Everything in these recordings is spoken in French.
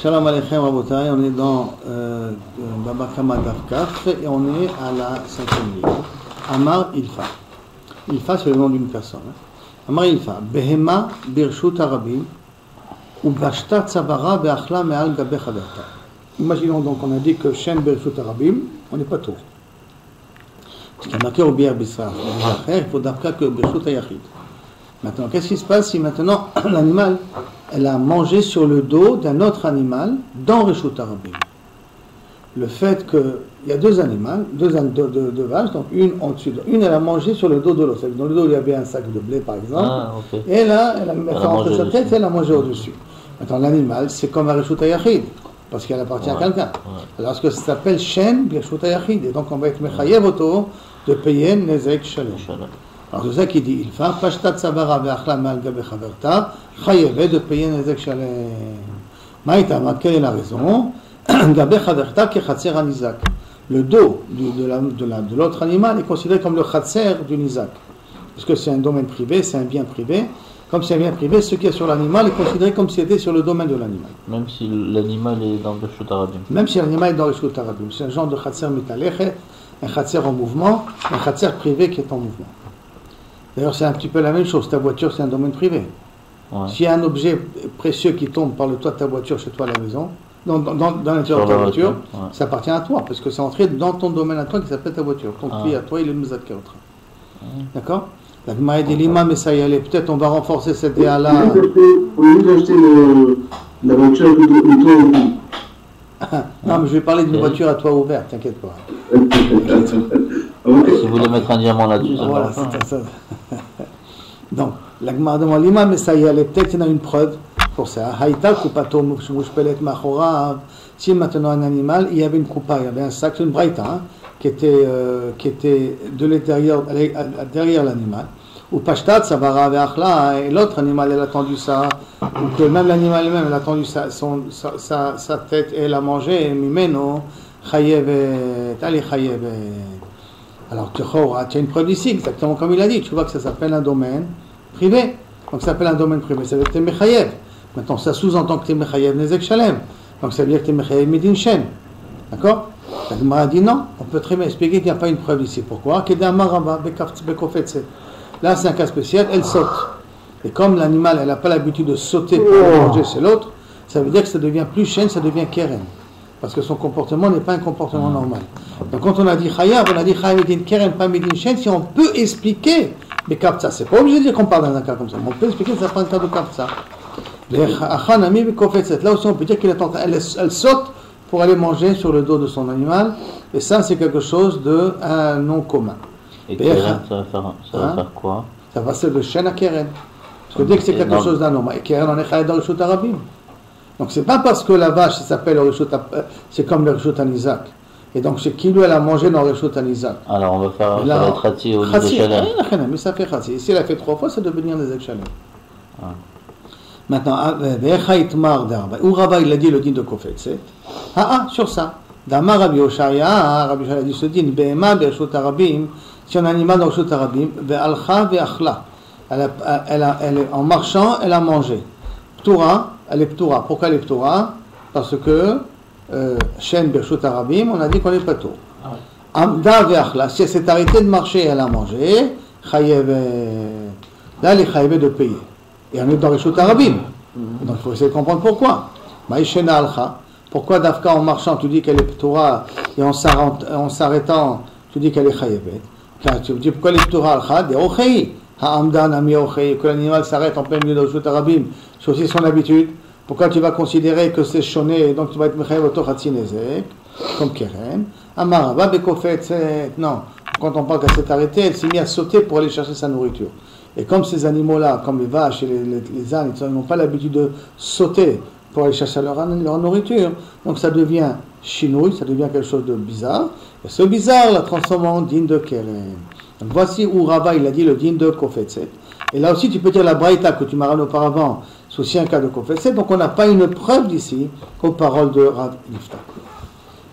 Shalom Aleichem Rabotai, on est dans Baba Kama Daf Kaf et on est à la 5e ligne. Amar Ilfa. Ilfa, c'est le nom d'une personne. Amar Ilfa. Behema Birshut Arabim ou Bashta Tzavara Be'achla Me'al Gabe Chaverta. Imaginons donc, on a dit que Shen Birshut Arabim, on n'est pas tout. Parce qu'il y a marqué au Bier Bisra. Il faut d'abord que Birshut Ayachid. Maintenant, qu'est-ce qui se passe si maintenant l'animal elle a mangé sur le dos d'un autre animal dans Reshut Arabim? Le fait qu'il y a deux animaux, deux vaches, donc une en dessus de une, elle a mangé sur le dos de l'autre. Dans le dos, il y avait un sac de blé, par exemple, et là, elle a fait rentrer sa tête et elle a mangé au-dessus. Maintenant, l'animal, c'est comme un Reshut Ayachid, parce qu'elle appartient à quelqu'un. Alors, ce que ça s'appelle Shen Birshut Ayachid, et donc on va être Mechayev auto de payer Nezek Shalom. Alors c'est ça qu'il dit, il fait Pashtat Savara ve'achla me'al gabe chaverta, chayevet de payer Nezek Shalem. Maïtama, quelle est la raison? Gabe chaverta ki chatser anizak. Le dos de l'autre animal est considéré comme le chatser du nizak. Parce que c'est un domaine privé, c'est un bien privé. Comme c'est un bien privé, ce qui est sur l'animal est considéré comme si c'était sur le domaine de l'animal. Même si l'animal est dans le Reshut Arabim. Même si l'animal est dans le Reshut Arabim. C'est un genre de chatser mitalechet, un chatser en mouvement, un chatser privé qui est en mouvement. D'ailleurs, c'est un petit peu la même chose. Ta voiture, c'est un domaine privé. Ouais. S'il y a un objet précieux qui tombe par le toit de ta voiture chez toi à la maison, dans l'intérieur de ta voiture, ça appartient à toi, parce que c'est entré dans ton domaine à toi qui s'appelle ta voiture. Ton prix à toi, il est le Mizadker. D'accord? La Gemara dit l'imam et ça y allait. Peut-être on va renforcer cette idée-là. Au lieu d'acheter la voiture plutôt. Non, mais je vais parler d'une voiture à toit ouvert, t'inquiète pas. Si vous voulez mettre un diamant là-dessus, ça voilà, c'est ça. Donc, la Gemara demande l'imam, mais ça y est, peut-être il y en a une preuve pour ça. Haïta, kupato, mouchpelet, machora. Si maintenant un animal, il y avait une coupa, il y avait un sac, une braïta, qui était de l'intérieur, derrière l'animal. Ou pashtat, ça va raver achla, et l'autre animal, elle a tendu ça. Ou que même l'animal lui-même, elle a tendu sa tête et elle a mangé, et mimeno, chayevet, allez chayevet. Alors, tu as une preuve ici, exactement comme il a dit. Tu vois que ça s'appelle un domaine privé. Donc, ça s'appelle un domaine privé. Ça veut dire que tu es Mechayev. Maintenant, ça sous-entend que tu es Mechayev Nezek Shalem. Donc, ça veut dire que tu es Mechayev Medin Shen. D'accord? La Gemara dit non. On peut très bien expliquer qu'il n'y a pas une preuve ici. Pourquoi? Là, c'est un cas spécial. Elle saute. Et comme l'animal, elle n'a pas l'habitude de sauter pour manger chez l'autre, ça veut dire que ça devient plus Shen, ça devient Keren. Parce que son comportement n'est pas un comportement normal. Donc quand on a dit Chayav, on a dit Chayav Medin Keren, pas Medin Shen, si on peut expliquer mais Kapsa, c'est pas obligé de dire qu'on parle d'un cas comme ça, mais on peut expliquer que ça prend un cas de Kapsa. Là aussi on peut dire qu'elle saute pour aller manger sur le dos de son animal, et ça c'est quelque chose de non commun. Et Keren, ça va faire quoi? Ça va ser de Shen à Keren. Parce que dès que c'est quelque chose d'anormal, et Keren on est Chayav dans le Reshut Arabim. Donc c'est pas parce que la vache s'appelle le Reshut, c'est comme le Reshut Anizak. Et donc c'est qui lui elle a mangé dans le Reshut Anizak. Alors on va faire le Khatsi au niveau de Shalem. Mais ça fait Khatsi. Et si elle a fait 3 fois, ça doit devenir des Shalem. Maintenant, où Rava il a dit le din de Kofetset. Sur ça. Damar Rabbi Oshaya, Rabbi Oshaya dit ce din, Behema Bereshut Arabim, si on a un animal dans le Reshut Arabim, Ve'alcha ve'achla. En marchant, elle a mangé. Ptura, elle est Ptura. Pourquoi elle est Ptura? Parce que Shen Bereshut Arabim, on a dit qu'on est pas tout. Amda ve'achla, si elle s'est arrêtée de marcher, elle a mangé, chayev, là elle est chayev de payer. Et on est dans Reshut Arabim. Donc il faut essayer de comprendre pourquoi. Maïshena alcha, pourquoi Dafka en marchant tu dis qu'elle est Ptura et en s'arrêtant tu dis qu'elle est chayevet? Car tu dis pourquoi elle est Ptura alcha? Des ochei. Ha'amdan ami ochei, que l'animal s'arrête en plein milieu de Reshut Arabim, c'est aussi son habitude. Pourquoi tu vas considérer que c'est choné et donc tu vas être mechayev auto chatsi nezek comme Keren? Amarava bekofet, non. Quand on parle qu'elle s'est arrêtée, elle s'est mise à sauter pour aller chercher sa nourriture. Et comme ces animaux-là, comme les vaches et les ânes, ils n'ont pas l'habitude de sauter pour aller chercher leur nourriture, donc ça devient chinouille, ça devient quelque chose de bizarre. Et ce bizarre la transforme en din de Keren. Donc voici où Rava il a dit le din de Kofetset. Et là aussi tu peux dire la braïta que tu m'as ramené auparavant, c'est aussi un cas de Kofetset, donc on n'a pas une preuve d'ici aux paroles de Rav Nifta.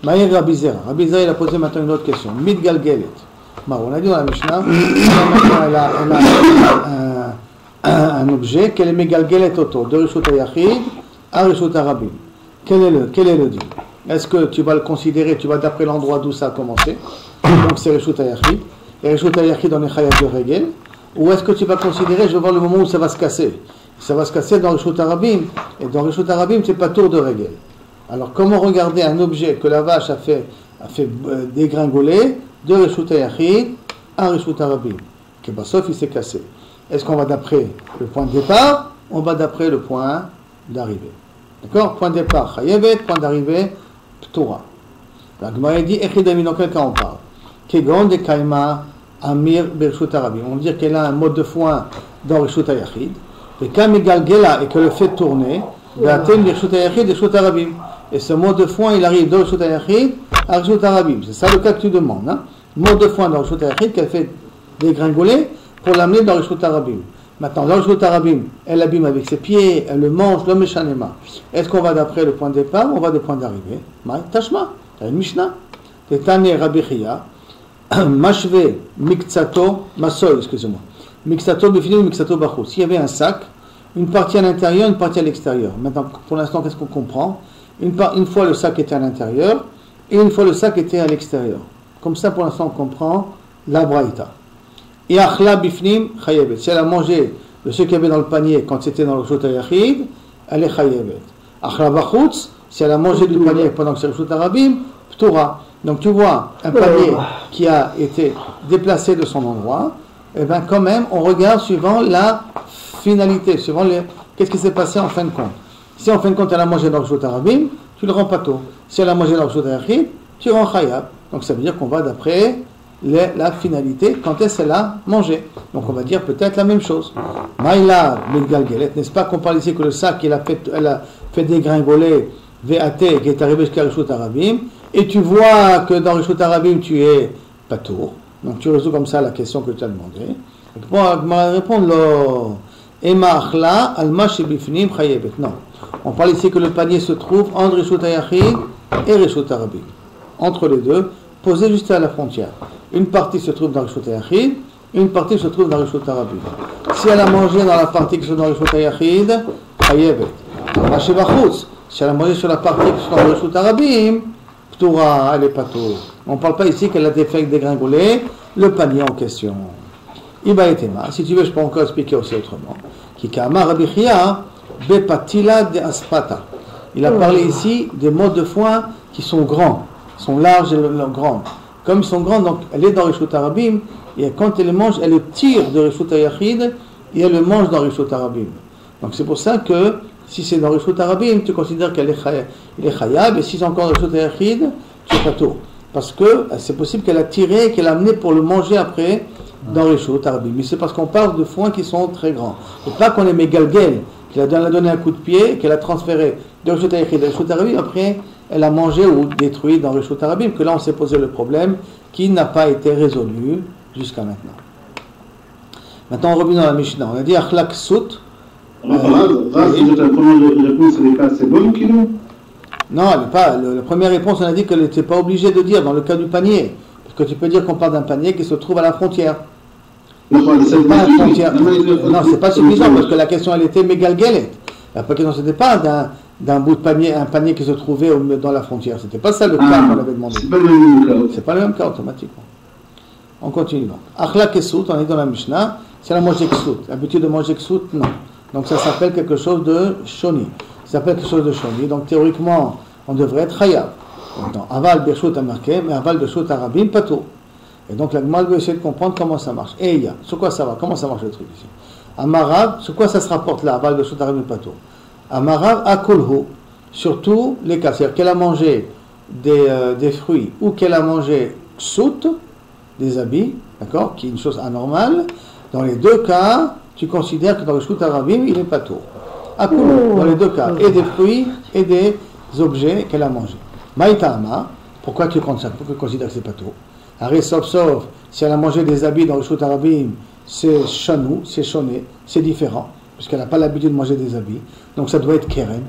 Maïr Rabbi Zera. Rabbi Zera il a posé maintenant une autre question. Midgal Gelet. On a dit dans la Mishnah, elle a un objet qu'elle est Megalgelet Oto, de Reshut Ayachid à Reshut Arabim. quel est le deal? Est-ce que tu vas le considérer, tu vas d'après l'endroit d'où ça a commencé, donc c'est Reshut HaYachid, et Reshut HaYachid on est Chayav de Regel, ou est-ce que tu vas considérer, je vais voir le moment où ça va se casser? Ça va se casser dans Reshut HaRabim, et dans Reshut HaRabim c'est pas tour de Regel. Alors comment regarder un objet que la vache a fait dégringoler de Reshut HaYachid à Reshut HaRabim, que sauf il s'est cassé? Est-ce qu'on va d'après le point de départ, on va d'après le point d'arrivée? D'accord? Point de départ, Chayevet, point d'arrivée, Ptura. La Gemara dit, Echidami, dans quel cas on parle? Kegon de Kaima, Amir, Bereshut HaRabim. On veut dire qu'elle a un mode de foin dans Reshut HaYachid, et Kamigal Gela, et que le fait tourner, Vaten, Bereshut HaYachid, Reshut HaRabim. Et ce mode de foin, il arrive de Reshut HaYachid à Reshut HaRabim. C'est ça le cas que tu demandes. Hein? Mode de foin dans Reshut HaYachid qu'elle fait dégringoler pour l'amener dans Reshut HaRabim. Maintenant, dans Reshut HaRabim, elle l'abîme avec ses pieds, elle le mange, le méchanema. Est-ce qu'on va d'après le point de départ ou on va du point d'arrivée? Tashma, il y a une Mishnah. Tetane Rabbi Chia, Mashve Miktsato, Masoy, excusez-moi. Miktsato Bifini ou Miktsato Bachou. S'il y avait un sac, une partie à l'intérieur, une partie à l'extérieur. Maintenant, pour l'instant, qu'est-ce qu'on comprend? Une fois le sac était à l'intérieur et une fois le sac était à l'extérieur. Comme ça, pour l'instant, on comprend la braïta. Et achla bifnim chayevet. Si elle a mangé de ce qu'il y avait dans le panier quand c'était dans le Reshut HaYachid, elle est chayevet. Achla bachutz, si elle a mangé du panier pendant que c'est le Reshut HaRabim, ptura. Donc tu vois un panier qui a été déplacé de son endroit, et bien quand même on regarde suivant la finalité, suivant qu'est-ce qui s'est passé en fin de compte. Si en fin de compte elle a mangé dans le Reshut HaRabim, tu le rends pato. Si elle a mangé dans le Reshut HaYachid, tu rends chayab. Donc ça veut dire qu'on va d'après la finalité, quand est-ce qu'elle a mangé. Donc on va dire peut-être la même chose. Maïla Milgalgelet, n'est-ce pas qu'on parle ici que le sac elle a fait dégringoler VAT qui est arrivé jusqu'à Reshut HaRabim, et tu vois que dans Reshut HaRabim tu es patour. Donc tu résous comme ça la question que tu as demandé. Pour répondre lo Ema achla alma shebifnim chayebet. Non. On parle ici que le panier se trouve entre Reshut HaYachid et Reshut HaRabim. Entre les deux, posé juste à la frontière. Une partie se trouve dans Reshut HaYachid, une partie se trouve dans Reshut HaRabim. Si elle a mangé dans la partie qui se trouve dans Reshut HaYachid, chayevet. Hashevachutz, si elle a mangé sur la partie qui se trouve dans Reshut HaRabim, ptura, elle est patour. On ne parle pas ici qu'elle a fait dégringoler le panier en question. Iba etema, si tu veux, je peux encore expliquer aussi autrement. Kikama Rabbi Chia, bepatila de aspata. Il a parlé ici des modes de foin qui sont grands, sont larges et grands. Comme ils sont grands, donc elle est dans Reshut HaRabim, et quand elle le mange, elle le tire de Reshut HaYachid, et elle le mange dans Reshut HaRabim. Donc c'est pour ça que, si c'est dans Reshut HaRabim, tu considères qu'elle est chayab, et si c'est encore dans Reshut HaYachid, tu es pas tôt. Parce que c'est possible qu'elle a tiré, qu'elle a amené pour le manger après dans Reshut HaRabim. Mais c'est parce qu'on parle de foins qui sont très grands. Et pas qu'on est mégalgel, qu'elle a donné un coup de pied, qu'elle a transféré de Reshut HaYachid à Reshut HaRabim, après elle a mangé ou détruit dans Reshut HaRabim, que là on s'est posé le problème qui n'a pas été résolu jusqu'à maintenant. Maintenant on revient dans la Mishnah. On a dit Achlak Sout. La première réponse, elle n'est pas assez bonne, Kilo? Non, elle n'est pas. La première réponse, on a dit qu'elle n'était pas obligée de dire dans le cas du panier. Parce que tu peux dire qu'on parle d'un panier qui se trouve à la frontière. Non, c'est pas la frontière. Non, c'est pas suffisant parce que la question elle était mégalgelet. La question c'était pas d'un bout de panier, un panier qui se trouvait dans la frontière. C'était pas ça le cas qu'on avait demandé. C'est pas le même cas. C'est pas le même cas automatiquement. On continue donc. Achla kesut, on est dans la Mishnah. C'est la manger kesut. L'habitude de manger kesut, non. Donc ça s'appelle quelque chose de shoni. Ça s'appelle quelque chose de shoni. Donc théoriquement, on devrait être chayab. Aval bershut a marqué, mais aval bershut HaRabim pato. Et donc la Gemara veut essayer de comprendre comment ça marche. Et il y a, sur quoi ça va? Comment ça marche le truc ici? Amarav, sur quoi ça se rapporte là? Aval bershut HaRabim pato. Amarav akulhu, sur tous les cas. C'est-à-dire qu'elle a mangé des fruits ou qu'elle a mangé ksut, des habits, d'accord, qui est une chose anormale. Dans les deux cas, tu considères que dans le Reshut HaRabim, il est pas tôt. Dans les deux cas, et des fruits et des objets qu'elle a mangés. Maïtama, pourquoi tu considères que c'est pas tôt? Arrête, sauf, si elle a mangé des habits dans le Reshut HaRabim, c'est chanou, c'est choné, c'est différent, puisqu'elle n'a pas l'habitude de manger des habits. Donc ça doit être keren.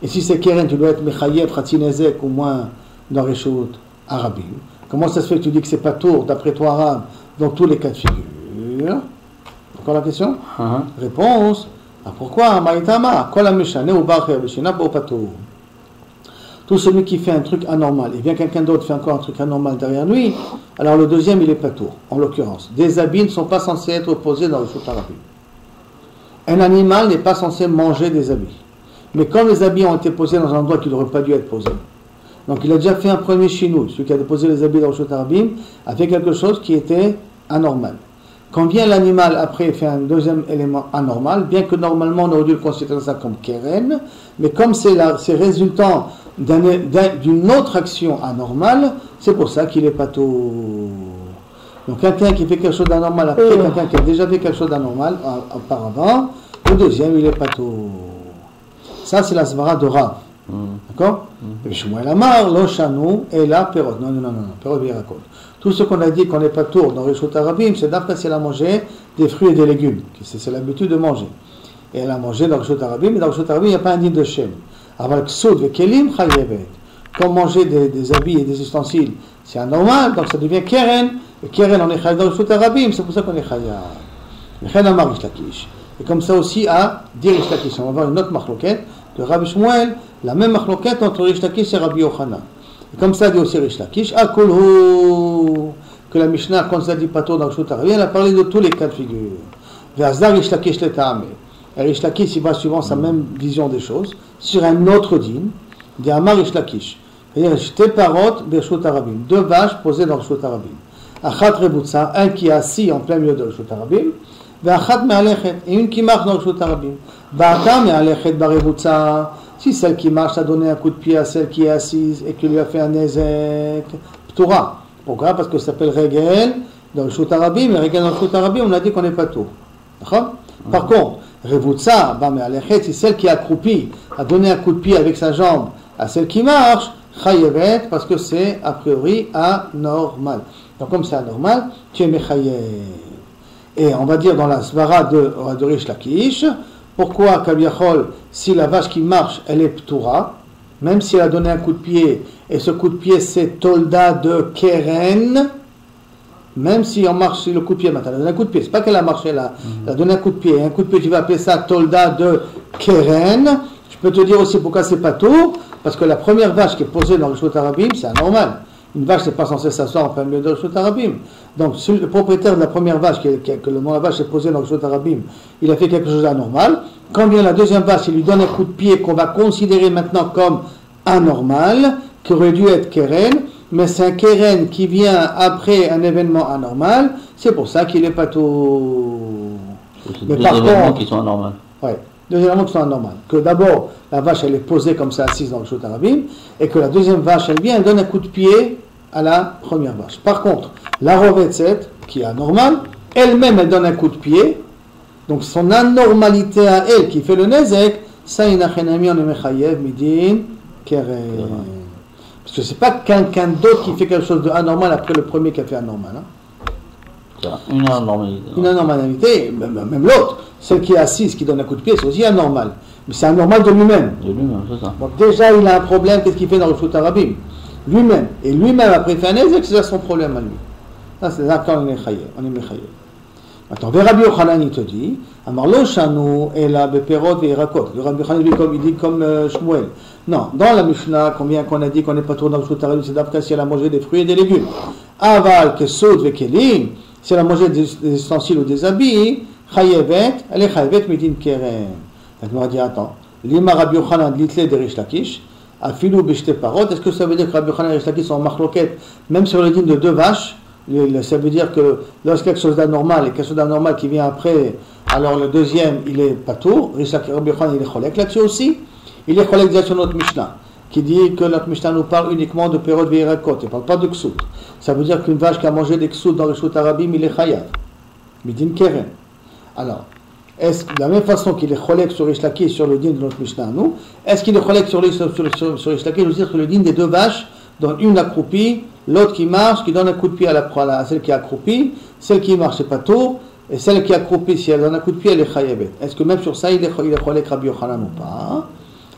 Et si c'est keren, tu dois être mechayev, khatinezek, au moins dans Reshut HaRabim. Comment ça se fait que tu dis que c'est pas tôt, d'après toi arabe, dans tous les cas de figure? Encore la question? Réponse. Ah, pourquoi? Maïtama, kol ha-meshane ou ba'acher b'shina bo patur. Tout celui qui fait un truc anormal, et bien quelqu'un d'autre fait encore un truc anormal derrière lui, alors le deuxième, il est patour, en l'occurrence. Des habits ne sont pas censés être posés dans le Reshut Harabim. Un animal n'est pas censé manger des habits. Mais quand les habits ont été posés dans un endroit qui n'aurait pas dû être posé, donc il a déjà fait un premier chinou, celui qui a déposé les habits dans le Reshut Harabim, a fait quelque chose qui était anormal. Quand vient l'animal après fait un deuxième élément anormal, bien que normalement on aurait dû le considérer ça comme keren, mais comme c'est résultant d'une autre action anormale, c'est pour ça qu'il est patour. Donc quelqu'un qui fait quelque chose d'anormal après quelqu'un qui a déjà fait quelque chose d'anormal auparavant, le deuxième il est patour. Ça c'est la svara de Rav. D'accord? Et Shmuel Amar, lo shanu, et la perot. Non, perot virakot. Tout ce qu'on a dit qu'on n'est pas tour dans Reshut Harabim, c'est d'après si elle a mangé des fruits et des légumes. C'est l'habitude de manger. Et elle a mangé dans Reshut Harabim, mais dans Reshut Harabim, il n'y a pas un din de Shem. Avec ksud ve kelim chayevet. Comme manger des habits et des ustensiles, c'est anormal, donc ça devient keren. Et keren, on est chayav dans Reshut Harabim, c'est pour ça qu'on est chayav. Chen amar Rish Lakish. Et comme ça aussi à dire Rish Lakish. On va voir une autre machloket de Rabbi Shmuel, la même machloket entre Rish Lakish et Rabbi Yochanan. Et comme ça dit aussi Rish Lakish, Akulhu, que la Mishnah, quand ça dit pato dans le Reshut Harabim, elle a parlé de tous les cas de figure. Ve'azdar Rish Lakish le ta'ame. Et Rish Lakish, il va suivant sa même vision des choses, sur un autre din, dit Amar Rish Lakish. C'est-à-dire, Shte parot Reshut Harabim. Deux vaches posées dans le Reshut Harabim. Achat rebutza, un qui est assis en plein milieu de Reshut Harabim, ve'achat me'alechet, et une qui marche dans le Reshut Harabim. Ba'ata me'alechet barebutza. Si celle qui marche a donné un coup de pied à celle qui est assise et qui lui a fait un nezek, p'tura. Pourquoi? Parce que ça s'appelle regel dans le Reshut Harabim, et regel dans le Reshut Harabim, on a dit qu'on n'est pas tout. D'accord? Par contre, revutza, me'alechet, si celle qui est accroupie a donné un coup de pied avec sa jambe à celle qui marche, chayevet, parce que c'est a priori anormal. Donc comme c'est anormal, tu es mechayev. Et on va dire dans la svara de Rish Lakish, pourquoi Kabiachol, si la vache qui marche, elle est p'tura, même si elle a donné un coup de pied, et ce coup de pied c'est tolda de keren, même si on marche sur le coup de pied, maintenant elle a donné un coup de pied, c'est pas qu'elle a marché là, elle a donné un coup de pied, un coup de pied tu vas appeler ça tolda de keren. Je peux te dire aussi pourquoi c'est pas tout, parce que la première vache qui est posée dans le Reshut Harabim, c'est anormal. Une vache n'est pas censée s'asseoir en plein milieu de Reshut Harabim. Donc, si le propriétaire de la première vache, que le nom de la vache est posé dans le Reshut Harabim, il a fait quelque chose d'anormal. Quand vient la deuxième vache, il lui donne un coup de pied qu'on va considérer maintenant comme anormal, qui aurait dû être keren, mais c'est un keren qui vient après un événement anormal, c'est pour ça qu'il n'est pas tout. C'est deux événements qui sont anormaux. Ouais. Deux éléments qui sont anormaux. Que d'abord, la vache, elle est posée comme ça, assise dans le Reshut Harabim, et que la deuxième vache, elle vient, elle donne un coup de pied à la première vache. Par contre, la rovetzet, qui est anormale, elle-même, elle donne un coup de pied, donc son anormalité à elle, qui fait le nezek, ça, inachenami, on est mechayev, midin, keren. Parce que c'est pas quelqu'un d'autre qui fait quelque chose d'anormal après le premier qui a fait anormal. Hein. Une anormalité. Une anormalité, même l'autre. Celle qui est assise, qui donne un coup de pied, c'est aussi anormal. Mais c'est anormal de lui-même. De lui-même, c'est ça. Donc déjà, il a un problème, qu'est-ce qu'il fait dans le Reshut Harabim? Lui-même. Et lui-même, après, il fait un ezek, c'est son problème à lui. Ça, c'est là quand on est mechayev. Maintenant, Rabbi Yochanan, il te dit, Amar lo shanu, ela beperot ve'irakot. Le Rabbi Yochanan, il dit comme Shmuel. Non, dans la Mishnah, combien qu'on a dit qu'on n'est pas trop dans le Reshut Harabim, c'est d'après si elle a mangé des fruits et des légumes. Aval, kesod, vekelim, si elle a mangé des ustensiles ou des habits, chayevet, elle est chayevet midin keren. Donc on va dire, attends, lima Rabbi Yochanan litle de Rish Lakish, afilu bishte parot, est-ce que ça veut dire que Rabbi Yochanan et Rish Lakish sont en machloket, même sur le din de deux vaches? Ça veut dire que lorsqu'il y a quelque chose d'anormal et quelque chose d'anormal qui vient après, alors le deuxième, il est patour. Rabbi Yochanan, il est cholek là-dessus aussi. Il est cholek déjà sur notre Mishnah, qui dit que notre Mishnah nous parle uniquement de perot ve'irakot, il ne parle pas de ksut. Ça veut dire qu'une vache qui a mangé des ksut dans le Reshut Harabim, il est chayav. Midin keren. Alors, est-ce de la même façon qu'il est cholek sur Rish Lakish sur le din de notre Mishnah, nous, est-ce qu'il est cholek sur Rish Lakish, je veux dire que le din des deux vaches, dont une accroupie, l'autre qui marche, qui donne un coup de pied à celle qui est accroupie, celle qui marche, c'est pas tour, et celle qui est accroupie, si elle donne un coup de pied, elle est chayavet. Est-ce que même sur ça, il est cholek Rabbi Yochanan ou pas?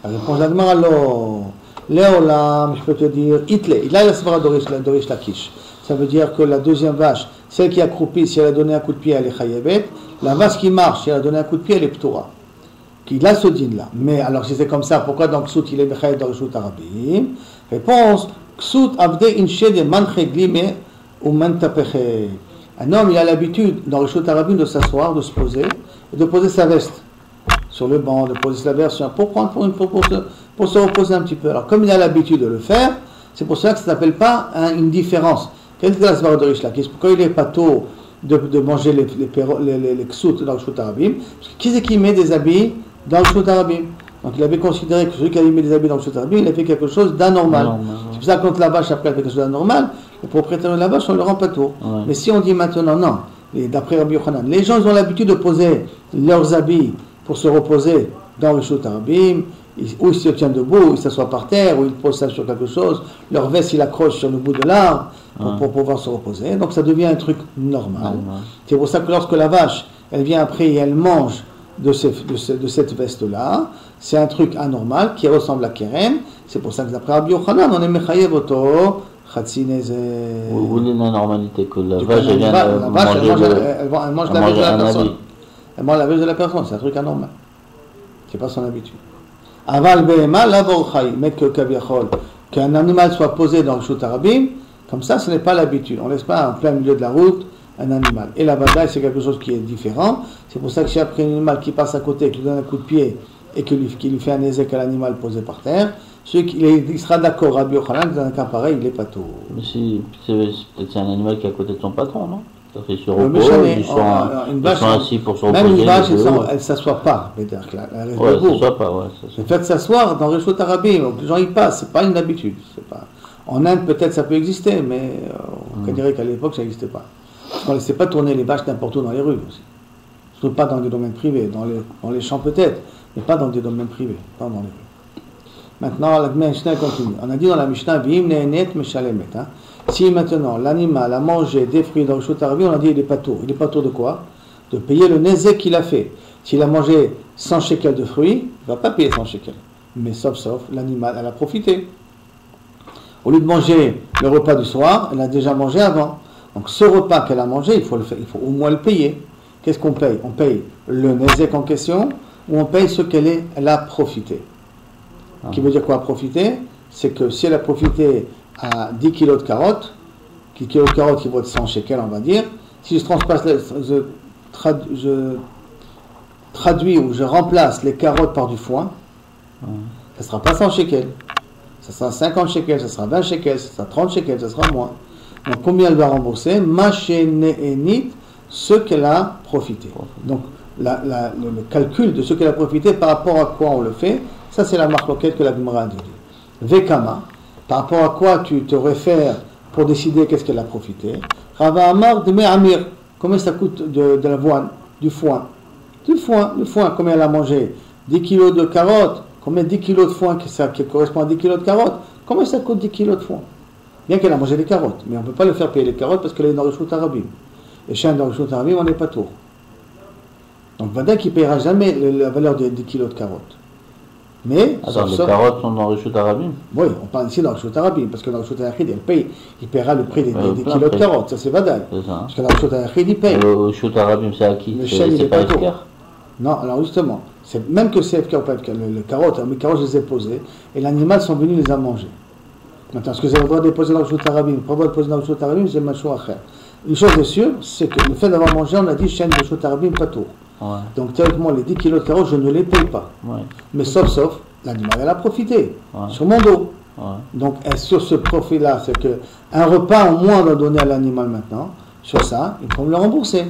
La réponse de la Gemara, alors, Léolam, je peux te dire, Itle, il a la svara de Rish Lakish. Ça veut dire que la deuxième vache, celle qui est accroupie, si elle a donné un coup de pied, elle est chayavet. La vache qui marche, si elle a donné un coup de pied, elle est p'tura. il a ce din-là. Mais alors, si c'est comme ça, pourquoi dans Ksut, il est Mechayev dans Reshut Arabim? Réponse, Ksut avde inche de man cheglime ou man tapeche. Un homme, il a l'habitude dans Reshut Arabim de s'asseoir, de se poser, et de poser sa veste sur le banc, de poser sa version, pour se reposer un petit peu. Alors, comme il a l'habitude de le faire, c'est pour ça que ça ne s'appelle pas une différence. Qu'est-ce que la svara de Rish Lakish? Pourquoi il n'est pas tôt de manger les ksut dans le Reshut Arabim? Parce que qui c'est qui met des habits dans le Reshut Arabim? Donc il avait considéré que celui qui avait mis des habits dans le Reshut Arabim, il a fait quelque chose d'anormal. C'est pour ça que quand la vache après elle fait quelque chose d'anormal, le propriétaire de la vache, on le rend pas tôt. Ouais. Mais si on dit maintenant non, et d'après Rabbi Yochanan, les gens ils ont l'habitude de poser leurs habits pour se reposer dans le Reshut Arabim, ou ils se tiennent debout, ou ils s'assoient par terre, ou ils posent ça sur quelque chose, leur veste ils accrochent sur le bout de l'arbre pour pouvoir se reposer. Donc ça devient un truc normal. C'est pour ça que lorsque la vache, elle vient après et elle mange de cette veste-là, c'est un truc anormal qui ressemble à Keren. C'est pour ça que d'après Rabbi Yochanan, on est Mechayev Oto, Chatzi Neze. Où est l'anormalité que la vache elle vient la vache, elle mange la veste de la personne. habit. Elle mange la veste de la personne, c'est un truc anormal. C'est pas son habitude. Aval Behema, Lavor Chai, mais que Kaviachol, qu'un animal soit posé dans le Reshut Arabim, comme ça, ce n'est pas l'habitude. On ne laisse pas en plein milieu de la route un animal. Et la badaï, c'est quelque chose qui est différent. C'est pour ça que si après un animal qui passe à côté, qui lui donne un coup de pied et qui lui fait un ézec à l'animal posé par terre, il sera d'accord, Rabbi Yochanan, dans un cas pareil, il est pas tôt. Mais si, peut-être c'est un animal qui est à côté de son patron, non? Ils se Le reposent, ils vache, sont assis pour se reposer. même une vache, elle ne s'assoit pas. Elle reste Ouais, debout. ça s'assoit pas, ouais. Le fait de s'asseoir dans le Reshut Arabim, donc les gens y passent, c'est pas une habitude. Pas... En Inde, peut-être ça peut exister, mais on dirait qu'à l'époque, ça n'existait pas. Parce qu'on ne laissait pas tourner les vaches n'importe où dans les rues aussi. Surtout pas dans des domaines privés, dans les champs peut-être, mais pas dans des domaines privés, pas dans les rues. Maintenant, la Mishnah continue. On a dit dans la Mishnah, V'im ne'enet meshalemet. Si maintenant l'animal a mangé des fruits dans le Reshut Arabim, on a dit il est pas tour. Il est pas tour de quoi? De payer le nezek qu'il a fait. S'il a mangé 100 shekels de fruits, il ne va pas payer 100 shekels. Mais sauf, l'animal, elle a profité. Au lieu de manger le repas du soir, elle a déjà mangé avant. Donc ce repas qu'elle a mangé, il faut au moins le payer. Qu'est-ce qu'on paye? On paye le nezek en question, ou on paye ce elle a profité. Qui veut dire quoi profiter? C'est que si elle a profité à 10 kg de carottes, 10 kg de carottes qui vaut 100 shekels, on va dire, si je traduis ou je remplace les carottes par du foin, ça ne sera pas 100 shekels. Ça sera 50 shekels, ça sera 20 shekels, ça sera 30 shekels, ça sera moins. Donc combien elle doit rembourser? Machénénit, ce qu'elle a profité. Donc le calcul de ce qu'elle a profité, par rapport à quoi on le fait, ça c'est la marloquette que la Gemara a dit. Vekama, par rapport à quoi tu te réfères pour décider qu'est-ce qu'elle a profité? Rava Amar de Amir, combien ça coûte de l'avoine, du foin? Le foin, combien elle a mangé? 10 kilos de carottes, combien 10 kilos de foin qui correspond à 10 kilos de carottes? Combien ça coûte 10 kilos de foin? Bien qu'elle a mangé des carottes, mais on ne peut pas le faire payer les carottes parce qu'elle est dans le Reshut Arabim. Et chez un dans le Reshut Arabim, on n'est pas tour. Donc Vada qui ne paiera jamais la valeur des 10 kilos de carottes. Mais, les carottes sont dans le Reshut Arabim? Oui, on parle ici dans le Reshut Arabim, parce que dans le Reshut Arabim, il paiera le prix des kilos de carottes, ça c'est Vadaï. Parce que dans le Reshut Arabim, il paye. Le Reshut Arabim, c'est à qui? C'est pas Efker? Non, alors justement, même que c'est Efker ou pas Efker, les carottes, je les ai posées, et l'animal sont venus les a mangées. Maintenant, est-ce que vous avez le droit de les poser dans le Reshut Arabim? Pas le droit de poser dans le Reshut Arabim, c'est Machou Acher. Une chose est sûre, c'est que le fait d'avoir mangé, on a dit chaîne de Reshut Arabim, pas tout. Ouais. Donc théoriquement, les 10 kilos de carottes, je ne les paye pas. Ouais. Mais sauf, l'animal, elle a profité sur mon dos. Ouais. Donc sur ce profit-là, c'est qu'un repas au moins doit donner à l'animal maintenant. Sur ça, il faut me le rembourser.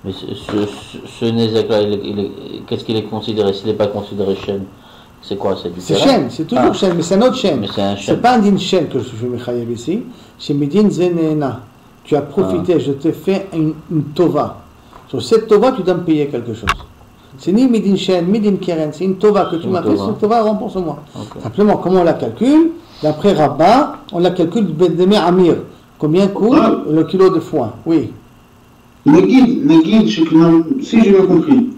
Mais ce nezek-là, qu'est-ce qu'il est considéré? S'il n'est pas considéré chêne, c'est quoi? C'est chêne, c'est toujours chêne, mais c'est un autre chêne. Mais c'est un chêne. C'est pas un din chêne que je fais Mechayev ici. C'est midin zenena. Tu as profité, je t'ai fait une tova. Sur cette tova, tu dois me payer quelque chose. C'est ni midin chêne, midin keren, c'est une tova que tu m'as fait, cette tova, rembourse-moi. Okay. Simplement, comment on la calcule? D'après Rabbah, on la calcule de Amir. Combien coûte le kilo de foin? Oui. Le guide, si j'ai bien compris,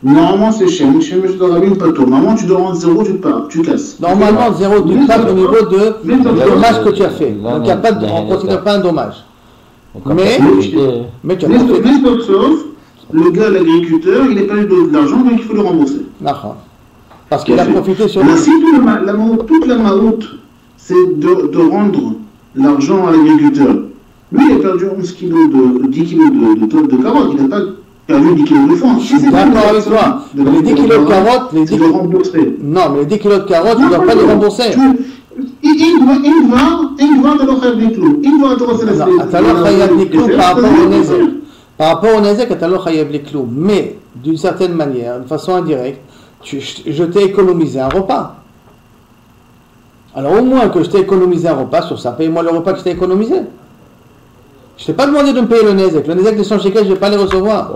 normalement c'est chêne, je dois ramener pas tôt. Normalement tu dois rendre 0, tu casses. Normalement 0, tu casses au niveau de dommage que tu as fait. Donc il y a pas on ne considère pas un dommage. Mais tu as le gars, l'agriculteur, il n'est pas eu de l'argent, donc il faut le rembourser. D'accord. Parce qu'il a profité sur Mais si toute la maroute, c'est de rendre l'argent à l'agriculteur, lui, il a perdu 10 kilos de carottes, il n'a pas perdu 10 kilos de foin. Je suis d'accord avec toi. Les 10 kilos de carottes, c'est de rembourser. Non, mais les 10 kilos de carottes, tu ne dois pas les rembourser. Il va te le des clous. Il va te le des clous par rapport au Nézek. Par rapport au Nézek, tu as les clous. Mais, d'une certaine manière, de façon indirecte, je t'ai économisé un repas. Alors au moins que je t'ai économisé un repas sur ça, paye-moi le repas que je t'ai économisé. Je ne t'ai pas demandé de me payer le Nézek. Le Nézek des 100 shekels, je ne vais pas les recevoir.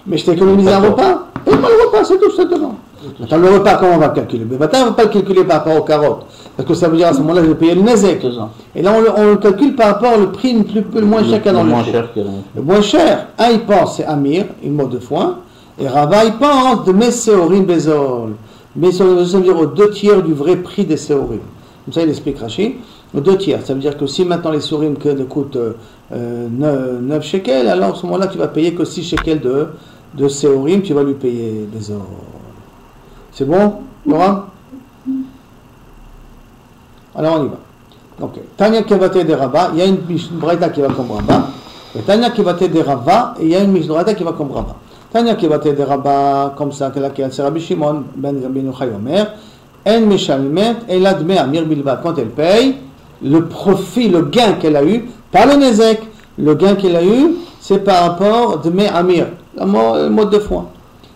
Mais je t'ai économisé un repas. Paye-moi le repas, c'est tout, simplement. Attends, le repas, comment on va le calculer? Mais maintenant, on ne va pas le calculer par rapport aux carottes. Parce que ça veut dire à ce moment-là, je vais payer le Nézek. Et là, on le calcule par rapport au prix le moins cher qu'il y a dans le prix. Le moins cher, il pense, c'est Amir, une mode de foin. Et Rava, il pense de mes Seorim Bezol. Mais ça veut dire aux 2 tiers du vrai prix des Seorim. Comme ça, il explique Rashi. Aux 2 tiers. Ça veut dire que si maintenant les Seorim coûtent 9 shekels, alors à ce moment-là, tu vas payer que 6 shekels de Seorim, tu vas lui payer Bezol. C'est bon, Laura? Alors on y va. Donc, Tanya Kevate de Rava, il y a une braïta qui va comme Rava. Et Tanya Kevate de Rava, et il y a une braïta qui va comme Rava. Tanya Kevate de Rava, comme ça, c'est Rabbi Shimon ben Yochai Omer, En Meshalmet, elle admet à Mir Bilva, quand elle paye, le profit, le gain qu'elle a eu, pas le Nézek, le gain qu'elle a eu, c'est par rapport de Me Amir, le mode de foin.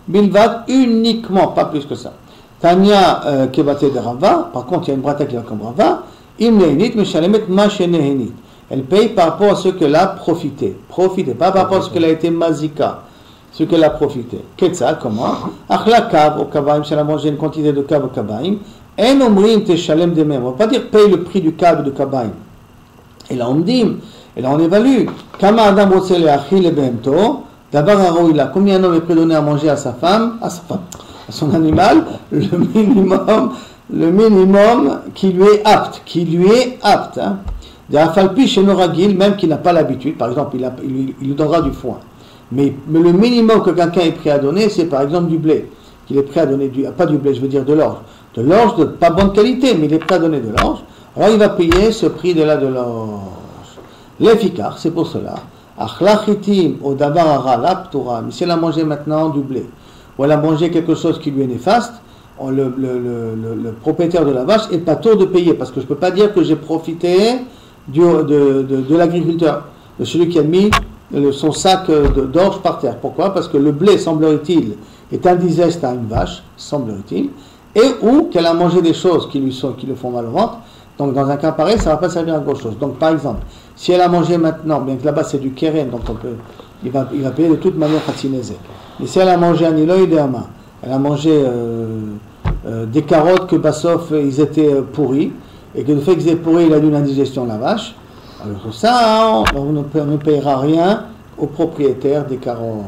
Bilvad uniquement, pas plus que ça. Tanya Kevate de Rava, par contre, il y a une braïta qui va comme Rava, Im Lehenit Meshalmet Ma Shenehenit. Elle paye par rapport à ce qu'elle a profité. Profité, pas par rapport à ce qu'elle a été mazika. Ce qu'elle a profité. Qu'est-ce comment? Achla kav au kabaim, si elle a mangé une quantité de kav au kabaim, en omrim te shalem de même. On ne va pas dire paye le prix du kav de kabaim. Et là on dit, et là on évalue. Kama adam rotsele achil behemto, d'abord aroïla. Combien un homme est prêt à donner à manger à sa femme, à son animal, le minimum qui lui est apte, Hein. De afalpi chez Noragil, même qui n'a pas l'habitude, par exemple, il lui donnera du foin. Mais le minimum que quelqu'un est prêt à donner, c'est par exemple du blé. Qu'il est prêt à donner pas du blé, je veux dire de l'orge. De l'orge de pas bonne qualité, mais il est prêt à donner de l'orge. Alors il va payer ce prix de l'orge. L'efficace, c'est pour cela. Achlachitim au dabarara laptura. Mais si elle a mangé maintenant du blé, ou elle a mangé quelque chose qui lui est néfaste, le propriétaire de la vache est pas tôt de payer, parce que je ne peux pas dire que j'ai profité de l'agriculteur, de celui qui a mis son sac d'orge par terre. Pourquoi? Parce que le blé, semblerait-il, est indigeste à une vache, semblerait-il, et ou qu'elle a mangé des choses qui lui font mal au ventre. Donc dans un cas pareil, ça ne va pas servir à grand chose. Donc par exemple, si elle a mangé maintenant, bien que là-bas c'est du keren, donc il va payer de toute manière Khatsinezek. Mais si elle a mangé un iloï de hama, elle a mangé des carottes que Bassof, ils étaient pourris, et que le fait qu'ils étaient pourris, il a eu une indigestion de la vache. Alors ça, on ne payera rien au propriétaire des carottes.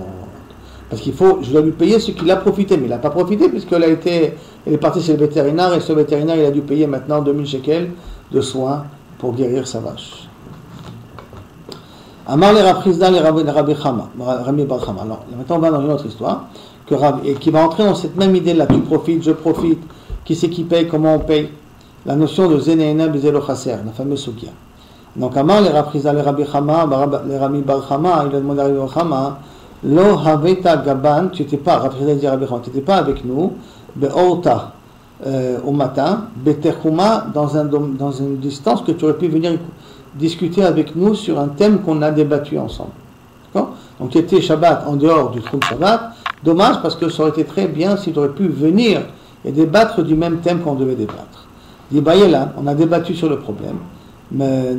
Parce je dois lui payer ce qu'il a profité, mais il n'a pas profité puisqu'elle est partie chez le vétérinaire, et ce vétérinaire, il a dû payer maintenant 2000 shekels de soins pour guérir sa vache. Amar le Raprizda le Rabbi Chama, Rami Bar Chama. Alors maintenant on va dans une autre histoire, et qui va entrer dans cette même idée-là, tu profites, je profite, qui c'est qui paye, comment on paye. La notion de Zeneina Bezelo Chaser, la fameuse Soukia. Donc, Amar, le Raprizda, le Rabbi Chama, le Rami Bar Chama, il a demandé à Rabbi Bar Chama, Lo Haveta Gaban, tu n'étais pas, Raprizda dit Rabbi Chama, tu n'étais pas avec nous, Be'orta, au matin, Be'terchuma, dans une distance que tu aurais pu venir discuter avec nous sur un thème qu'on a débattu ensemble. D'accord? Donc, tu étais Shabbat en dehors du Troum Shabbat. Dommage, parce que ça aurait été très bien si tu aurais pu venir et débattre du même thème qu'on devait débattre. Dit Bayela, on a débattu sur le problème. Mais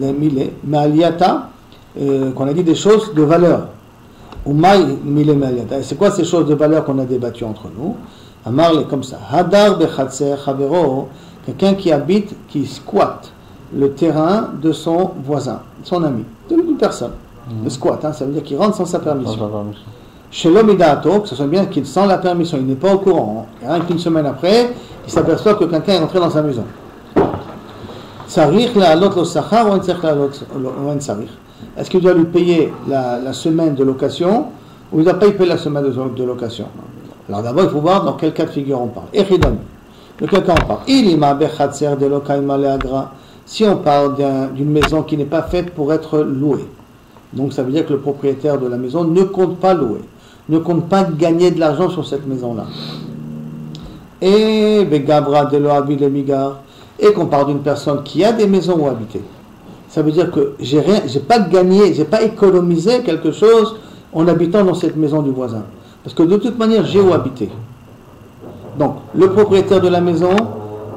Aliata, qu'on a dit des choses de valeur. C'est quoi ces choses de valeur qu'on a débattues entre nous? Amarle comme ça. Hadar bechatser chavero, quelqu'un qui squatte le terrain de son voisin, son ami, d'une personne. Le squat, ça veut dire qu'il rentre sans sa permission. Chez l'homme idato, que ce soit bien qu'il sans la permission, il n'est pas au courant. Rien qu'une semaine après, il s'aperçoit que quelqu'un est rentré dans sa maison. Est-ce qu'il doit lui payer la semaine de location ou il n'a pas payé la semaine de location. Alors d'abord, il faut voir dans quel cas de figure on parle. Echidam, de quel cas on parle. Si on parle d'une maison qui n'est pas faite pour être louée, donc ça veut dire que le propriétaire de la maison ne compte pas louer, ne compte pas gagner de l'argent sur cette maison-là. Et qu'on parle d'une personne qui a des maisons où habiter. Ça veut dire que j'ai pas gagné, j'ai pas économisé quelque chose en habitant dans cette maison du voisin. Parce que de toute manière, j'ai où habiter. Donc, le propriétaire de la maison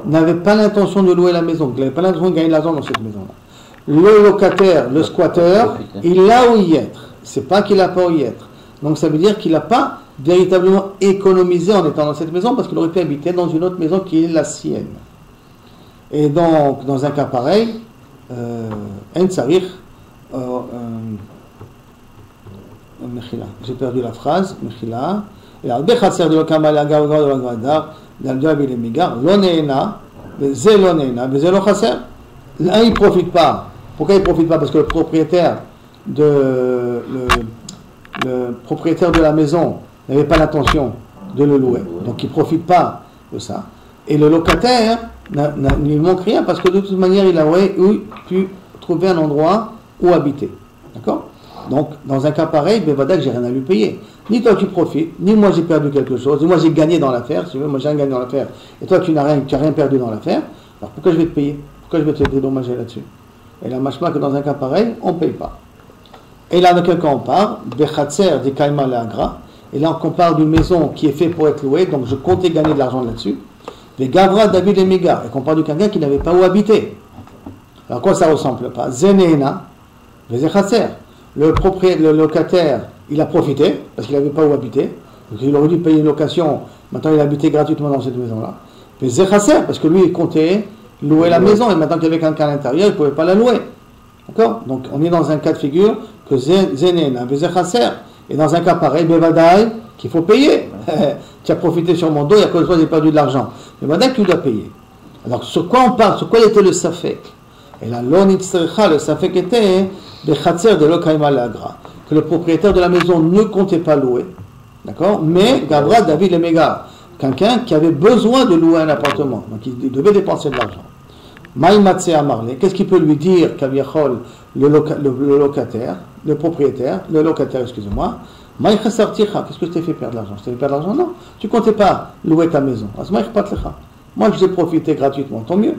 n'avait pas l'intention de louer la maison, il n'avait pas l'intention de gagner de l'argent dans cette maison-là. Le locataire, le squatter, il a où y être. C'est pas qu'il n'a pas où y être. Donc ça veut dire qu'il n'a pas véritablement économisé en étant dans cette maison parce qu'il aurait pu habiter dans une autre maison qui est la sienne. Et donc, dans un cas pareil, j'ai perdu la phrase, Mechila. Là, il ne profite pas. Pourquoi il ne profite pas? Parce que le propriétaire de la maison n'avait pas l'intention de le louer. Donc il ne profite pas de ça. Et le locataire ne lui manque rien parce que de toute manière, il aurait pu trouver un endroit où habiter. D'accord? Donc, dans un cas pareil, Bevadak, j'ai rien à lui payer. Ni toi tu profites, ni moi j'ai perdu quelque chose, ni moi j'ai gagné dans l'affaire, si tu veux, moi j'ai rien gagné dans l'affaire, et toi tu n'as rien perdu dans l'affaire, alors pourquoi je vais te payer? Pourquoi je vais te dédommager là-dessus? Et la machma que dans un cas pareil, on ne paye pas. Et là, dans quel cas on parle? Bechatser de Kaima Leagra, et là on parle d'une maison qui est faite pour être louée, donc je comptais gagner de l'argent là-dessus. Les Gavra David et Méga, et qu'on parle de quelqu'un qui n'avait pas où habiter. Alors quoi ça ressemble pas? Zenéna, Vezechatser. Le locataire, il a profité, parce qu'il n'avait pas où habiter, donc il aurait dû payer une location, maintenant il habitait gratuitement dans cette maison-là. Mais Zechasser, parce que lui il comptait louer la maison, et maintenant qu'il y avait quelqu'un à l'intérieur, il ne pouvait pas la louer. D'accord? Donc on est dans un cas de figure que Zénéna, Zechasser, et dans un cas pareil, Bevadaï, qu'il faut payer. Tu as profité sur mon dos, il y a cause de toi, j'ai perdu de l'argent. Mais Bevadaï, tu dois payer. Alors sur quoi on parle? Sur quoi était le Safek? Et là, le Safek était de Khatser de Lokaima Lagra, que le propriétaire de la maison ne comptait pas louer, d'accord, mais Gavra David Lemega, quelqu'un qui avait besoin de louer un appartement, donc il devait dépenser de l'argent. Maïmatse Amarle, qu'est-ce qu'il peut lui dire, Kaviachol, le locataire, le propriétaire, excusez-moi, Maïchassarticha, qu'est-ce que je t'ai fait perdre de l'argent? Je t'ai fait perdre de l'argent? Non, tu comptais pas louer ta maison. Moi, je vous ai profité gratuitement, tant mieux.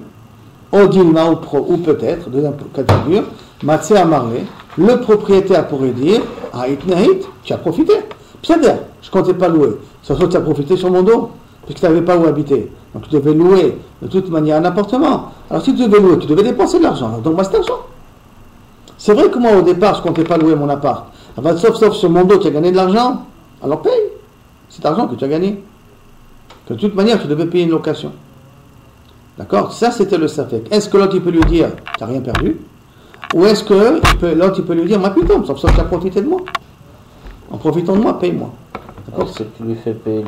Odilma ou peut-être, deuxième cas de figure, Matsé Amarle, le propriétaire pourrait dire, tu as profité. C'est-à-dire, je ne comptais pas louer. Ça se trouve, tu as profité sur mon dos, puisque tu n'avais pas où habiter. Donc tu devais louer de toute manière un appartement. Alors si tu devais louer, tu devais dépenser de l'argent. Alors donne-moi cet argent. C'est vrai que moi, au départ, je ne comptais pas louer mon appart. Enfin, sauf sur mon dos, tu as gagné de l'argent. Alors paye cet argent que tu as gagné. Que de toute manière, tu devais payer une location. D'accord? Ça, c'était le Safek. Est-ce que l'autre, il peut lui dire, tu n'as rien perdu? Ou est-ce que l'autre, il peut lui dire, ma putain, sauf que tu as profité de moi. En profitant de moi, paye-moi. D'accord? Est-ce que tu lui fais payer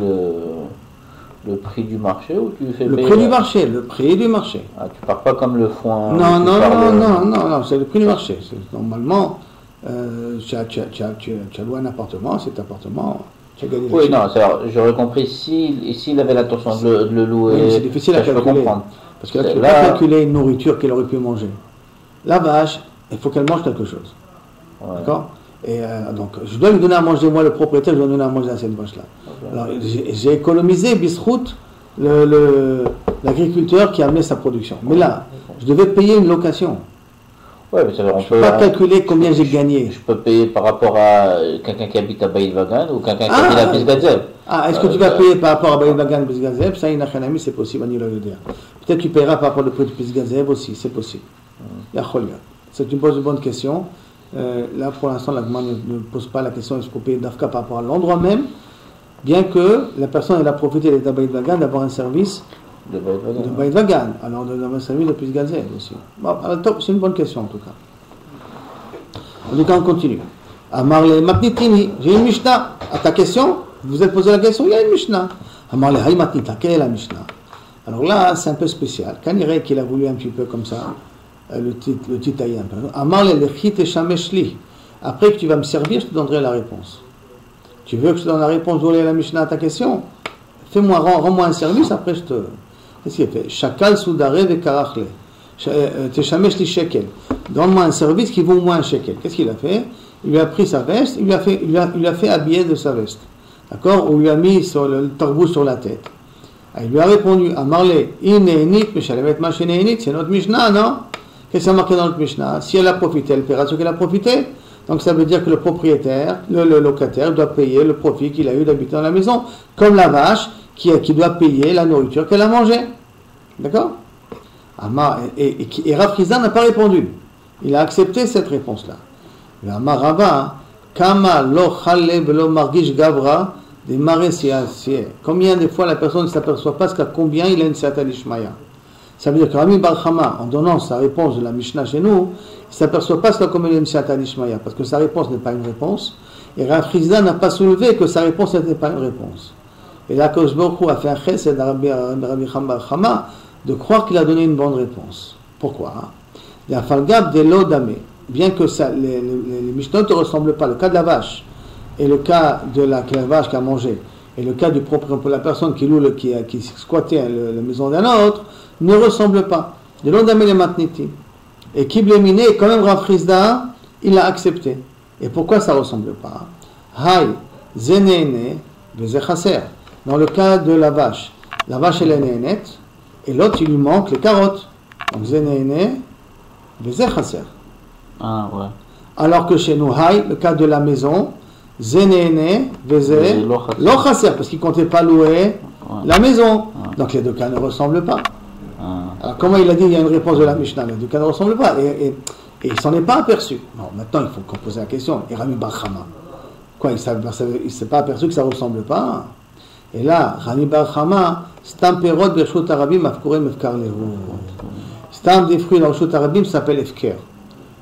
le prix du marché ou tu lui fais le payer... prix du marché, le prix du marché. Ah, tu pars pas comme le foin... Non, c'est le prix du marché. Normalement, tu as loué un appartement, cet appartement... Oui, non, alors, j'aurais compris s'il avait l'intention de le louer. Oui, c'est difficile à calculer. Parce que là, tu ne peux pas calculer une nourriture qu'il aurait pu manger. La vache, il faut qu'elle mange quelque chose. Ouais. D'accord? Et donc, je dois lui donner à manger, moi, le propriétaire, je dois donner à manger à cette vache-là. Okay. Alors, j'ai économisé Bisrout, l'agriculteur qui a amené sa production. Mais là, je devais payer une location. Ouais, mais ça, on je ne peux pas calculer combien j'ai gagné. Je peux payer par rapport à quelqu'un qui habite à Baïd-Vagan ou quelqu'un qui habite à Pisgazeb. Ah, est-ce que tu vas payer par rapport à Baïd-Vagan et Pisgazeb? Ça, Inachanami, c'est possible, Anil le dire. Peut-être tu paieras par rapport au prix de Pisgazeb aussi, c'est possible. C'est une bonne question. Là, pour l'instant, la demande ne pose pas la question est-ce qu'on peut payer d'Afka par rapport à l'endroit même, bien que la personne elle a profité d'être à Baïd-Vagan d'avoir un service de Baïd-Vagan, alors d'avoir un service de Pisgazeb aussi. Bon, c'est une bonne question en tout cas. En tout cas, on continue. Amarle Matnitini, j'ai une Mishnah. À ta question, vous êtes posé la question, il y a une Mishnah. Amarle Hay Matnita, quelle est la Mishnah? Alors là, c'est un peu spécial. Kanirek qu'il a voulu un petit peu comme ça, le titre aïe un peu. Amarle Lechit et Shameshli. Après que tu vas me servir, je te donnerai la réponse. Tu veux que je te donne la réponse volée à la Mishnah à ta question? Fais-moi, rends-moi un service, après je te... Qu'est-ce qu'il a fait? Shakal soudare ve karachle. Teshamesh li shekel. Donne-moi un service qui vaut au moins un shekel. Qu'est-ce qu'il a fait? Il lui a pris sa veste, il lui a fait habiller de sa veste. D'accord? Ou il lui a mis sur le tarbou sur la tête. Il lui a répondu, Amarle, inenit, meshalemet machenenit, c'est notre Mishnah, non? Qu'est-ce qui a marqué dans notre Mishnah? Si elle a profité, elle paiera ce qu'elle a profité. Donc ça veut dire que le propriétaire, le locataire, doit payer le profit qu'il a eu d'habiter dans la maison, comme la vache qui doit payer la nourriture qu'elle a mangée. D'accord? Et Rav Chizda n'a pas répondu. Il a accepté cette réponse-là. Amar Rava, Kama lo chale velo margish gavra des marais siasier. Combien de fois la personne ne s'aperçoit pas qu'à combien il a une siyata d'Ishmaïa? Ça veut dire que Rami Bar Chama, en donnant sa réponse de la Mishnah chez nous, il ne s'aperçoit pas qu'à combien il a une siyata d'Ishmaïa, parce que sa réponse n'est pas une réponse. Et Rav Chizda n'a pas soulevé que sa réponse n'était pas une réponse. Et là, Kosh Baruch Hu a fait un chesed à Rabbi Bar Chama de croire qu'il a donné une bonne réponse. Pourquoi? Il y a Falgab de l'Odame. Bien que les Mishnah ne ressemblent pas, le cas de la vache et le cas de la vache qui a mangé et le cas du propre pour la personne qui squattait la maison d'un autre ne ressemblent pas. De l'Odame les matniti. Et Kiblemine, quand même Rav Chizda, il a accepté. Et pourquoi ça ne ressemble pas? Hay, zenene, vezechaser. Dans le cas de la vache elle est nénette et l'autre il lui manque les carottes. Donc zenene, vezechaser. Ah, ouais. Alors que chez nous, le cas de la maison, Zenene, Veze, Lochaser, parce qu'il ne comptait pas louer la maison. Donc les deux cas ne ressemblent pas. Alors comment il a dit, il y a une réponse de la Mishnah, les deux cas ne ressemblent pas. Et il s'en est pas aperçu. Non, maintenant il faut qu'on pose la question. Et Rami Bar Chama, quoi, il ne s'est pas aperçu que ça ne ressemble pas. Et là, Rami Bar Chama, Stam Perot Bershut Arabim Afkure Mefkar Lehu. Stam des fruits dans Bershut Arabim s'appelle Efker.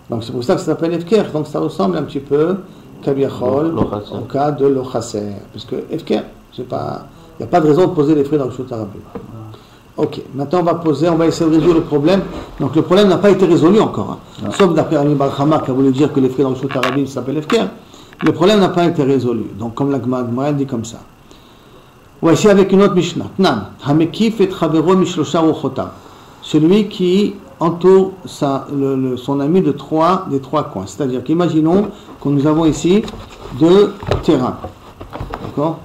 Donc c'est pour ça que ça s'appelle Efker. Donc ça ressemble un petit peu Kabiachol au cas de Lochaser. Parce que Efker, il n'y a pas de raison de poser les fruits dans le Bershut Arabim. Ok, maintenant on va essayer de résoudre le problème. Donc le problème n'a pas été résolu encore. Sauf d'après Rami Bar Chama qui a voulu dire que les fruits dans le Bershut Arabim s'appellent Efker. Le problème n'a pas été résolu. Donc comme la Gemara dit comme ça. On va essayer avec une autre Mishnah. Tnan, Hamekif et Chavero Mishlosha Rochota. Celui qui entoure son ami des trois coins. C'est-à-dire qu'imaginons que nous avons ici 2 terrains. D'accord?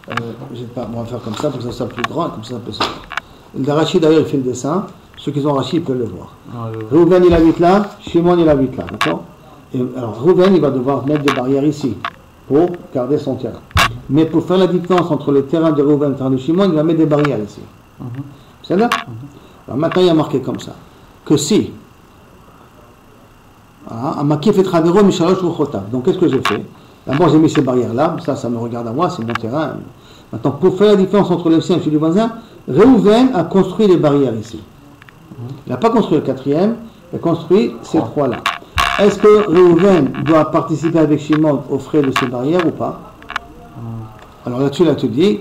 On va faire comme ça pour que ça soit plus grand, comme ça peut se faire. Rachid d'ailleurs il fait le dessin. Ceux qui ont Rachid peuvent le voir. Reuven il habite là, Shimon il habite là. D'accord? Alors Reuven il va devoir mettre des barrières ici pour garder son terrain. Mais pour faire la différence entre le terrain de Reuven et le terrain de Shimon, il va mettre des barrières ici. C'est là? Alors maintenant il y a marqué comme ça. Que si donc qu'est-ce que j'ai fait? D'abord j'ai mis ces barrières là, ça me regarde à moi, c'est mon terrain. Maintenant pour faire la différence entre le sien et celui du voisin, Reuven a construit les barrières ici. Il n'a pas construit le 4e, il a construit ces 3 là. Est-ce que Reuven doit participer avec Shimon aux frais de ces barrières ou pas? Alors là-dessus il a tout dit,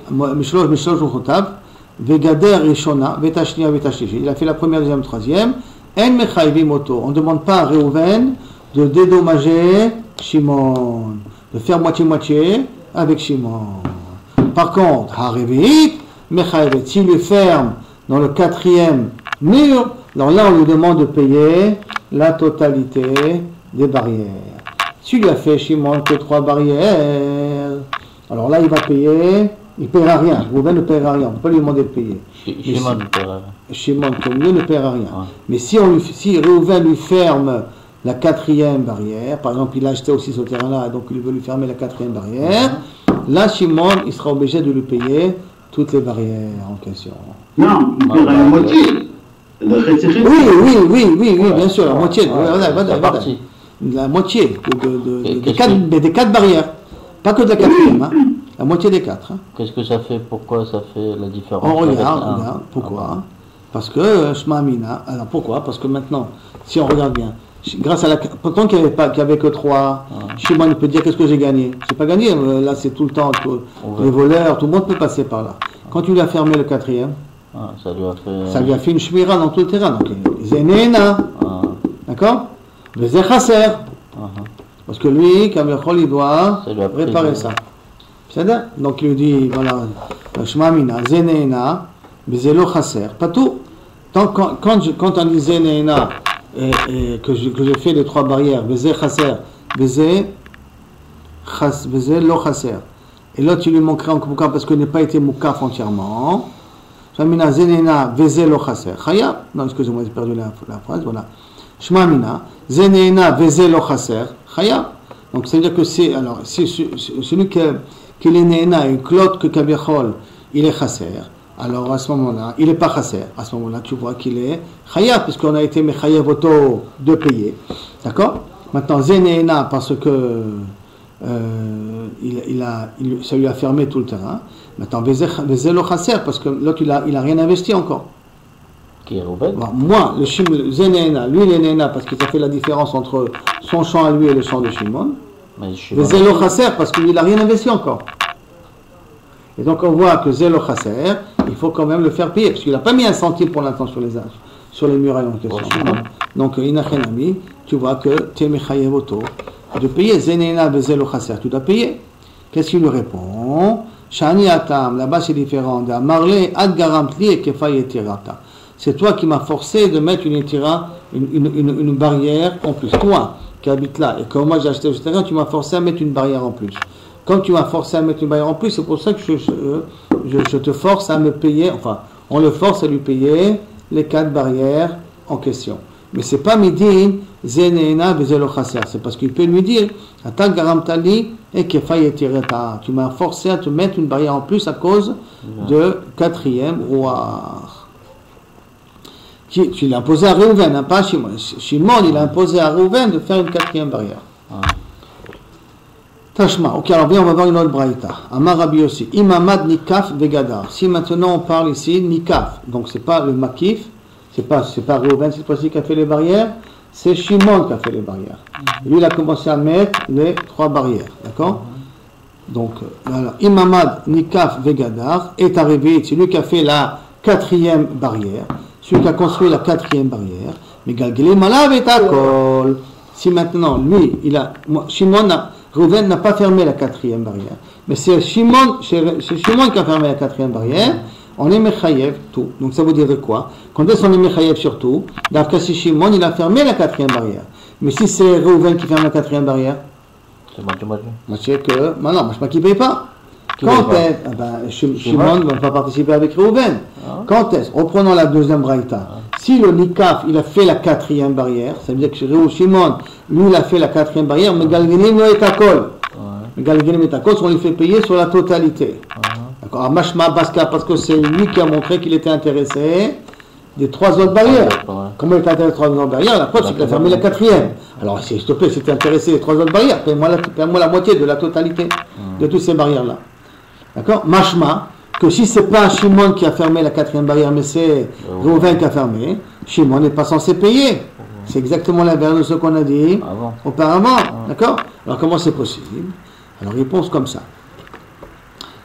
Vegader Rishona, Vetashnia, Vetashishi. Il a fait la première, deuxième, troisième. En Mechaïvi Moto. On ne demande pas à Reuven de dédommager Shimon, de faire moitié-moitié avec Shimon. Par contre, Harevit, Mechaïvet, s'il lui ferme dans le 4e mur, alors là on lui demande de payer la totalité des barrières. S'il lui a fait Shimon que 3 barrières, alors là il va payer. Il ne paiera rien. Reuven ne paiera rien. On ne peut pas lui demander de payer. Shimon ne paiera rien. Shimon, comme lui, ne paiera rien. Mais si Reuven lui ferme la 4e barrière, par exemple, il a acheté aussi ce terrain-là, donc il veut lui fermer la 4e barrière, là, Shimon, il sera obligé de lui payer toutes les barrières en question. Non, il paiera la moitié. Oui, bien sûr, la moitié. La moitié des 4 barrières. Pas que de la 4e, hein. La moitié des 4. Hein. Qu'est-ce que ça fait? Pourquoi ça fait la différence? On regarde. Pourquoi? Parce que Shema Amina. Alors pourquoi? Parce que maintenant, si on regarde bien, grâce à la. Pourtant qu'il n'y avait que 3, Shimon il peut dire qu'est-ce que j'ai gagné? J'ai pas gagné, là c'est tout le temps, les voleurs, tout le monde peut passer par là. Quand tu lui as fermé le 4e, ça lui a fait une shmira dans tout le terrain. Donc, Zenena. D'accord? Le Zechaser. Parce que lui, Kamechol, il doit réparer ça. C'est-à-dire, donc il lui dit, voilà, Shema Mina, Zeneena, Bezelo Chaser, pas tout. Quand on dit Zeneena, et que j'ai fait les 3 barrières, Bezé Chaser, Bezé Lo Chaser, et l'autre il lui manquerait encore Moukaf parce qu'il n'a pas été Moukaf entièrement. Shema Mina, Zeneena, Bezé Lo Chaser, Chayab, non, excusez-moi, j'ai perdu la phrase, voilà. Shema Mina, Zeneena, Bezé Lo Chaser, Chayab. Donc ça veut dire que c'est, alors, si celui qui est Néna et que l'autre que Kabiachol, il est Chaser, alors à ce moment-là, il n'est pas Chaser, à ce moment-là tu vois qu'il est Chayab, puisqu'on a été Mechayev Oto de payer. D'accord? Maintenant, Zénéna, parce que ça lui a fermé tout le terrain. Maintenant, Vezelo Chaser, parce que l'autre il a rien investi encore. Qui est Rouven? Bon, moi, le Zénéna, lui il est Néna, parce qu'il a fait la différence entre son champ à lui et le champ de Shimon. Mais Zélo Chaser, parce qu'il n'a rien investi encore. Et donc on voit que Zélo Chaser, il faut quand même le faire payer, parce qu'il n'a pas mis un centime pour l'instant sur les murailles en question. Donc Inachenami, tu vois que tu es Mechayev Oto de payer. Zénéna Zélo Chaser, tu dois payer. Qu'est-ce qu'il lui répond? Shani Atam, là-bas c'est différent. Marle Ad Garamtli et Kefay Etirata. C'est toi qui m'as forcé de mettre une barrière en plus. Toi qui habites là, et quand moi j'ai acheté ce terrain, tu m'as forcé à mettre une barrière en plus. Quand tu m'as forcé à mettre une barrière en plus, c'est pour ça que je te force à me payer, enfin, on le force à lui payer les 4 barrières en question. Mais c'est pas Midin, Zeneena, Bezelo Chaser. C'est parce qu'il peut lui dire, Atak Garamtali et Kefay Etireta. Tu m'as forcé à te mettre une barrière en plus à cause de 4e roi. Tu l'as imposé à Réhouven, hein, pas à Shimon. Shimon, il a imposé à Réhouven de faire une 4e barrière. Tashma, ok, alors bien, on va voir une autre braïta. Amar Rabbi Yossi, Imamad Nikaf Vegadar. Si maintenant on parle ici, Nikaf, donc c'est pas le Makif, c'est pas Réhouven cette fois-ci qui a fait les barrières, c'est Shimon qui a fait les barrières. Lui, il a commencé à mettre les 3 barrières, d'accord? Donc, alors, Imamad Nikaf Vegadar est arrivé, c'est lui qui a fait la 4e barrière. Celui qui a construit la 4e barrière, mais Galgele Malav et Akol. Si maintenant, lui, Réhouven n'a pas fermé la 4e barrière, mais c'est Shimon qui a fermé la 4e barrière, on est Mechayev tout. Donc ça veut dire quoi? Quand est-ce qu'on est Mechayev sur tout? D'après si Shimon, il a fermé la 4e barrière. Mais si c'est Réhouven qui ferme la 4e barrière, c'est moi. Moi, je sais que, non, moi, qui ne paye pas. Quand est-ce Shimon ne va pas participer avec Réhouven. Quand est-ce? Reprenons la 2e braïta. Si le Nikaf, il a fait la 4e barrière, ça veut dire que Shimon, lui, il a fait la 4e barrière, mais Galgenim et Akol. Galgenim et Akol, on lui fait payer sur la totalité. D'accord? Mashma Baska, parce que c'est lui qui a montré qu'il était intéressé des 3 autres barrières. Comment il était intéressé des 3 autres barrières? La preuve, c'est qu'il a fermé la 4e. Alors, s'il te plaît, si tu es intéressé des 3 autres barrières, paye-moi la moitié de la totalité de toutes ces barrières-là. D'accord? Mashma, que si c'est pas Shimon qui a fermé la 4e barrière, mais c'est Réhouven qui a fermé, Shimon n'est pas censé payer. C'est exactement l'inverse de ce qu'on a dit auparavant. D'accord? Alors comment c'est possible? Alors réponse comme ça.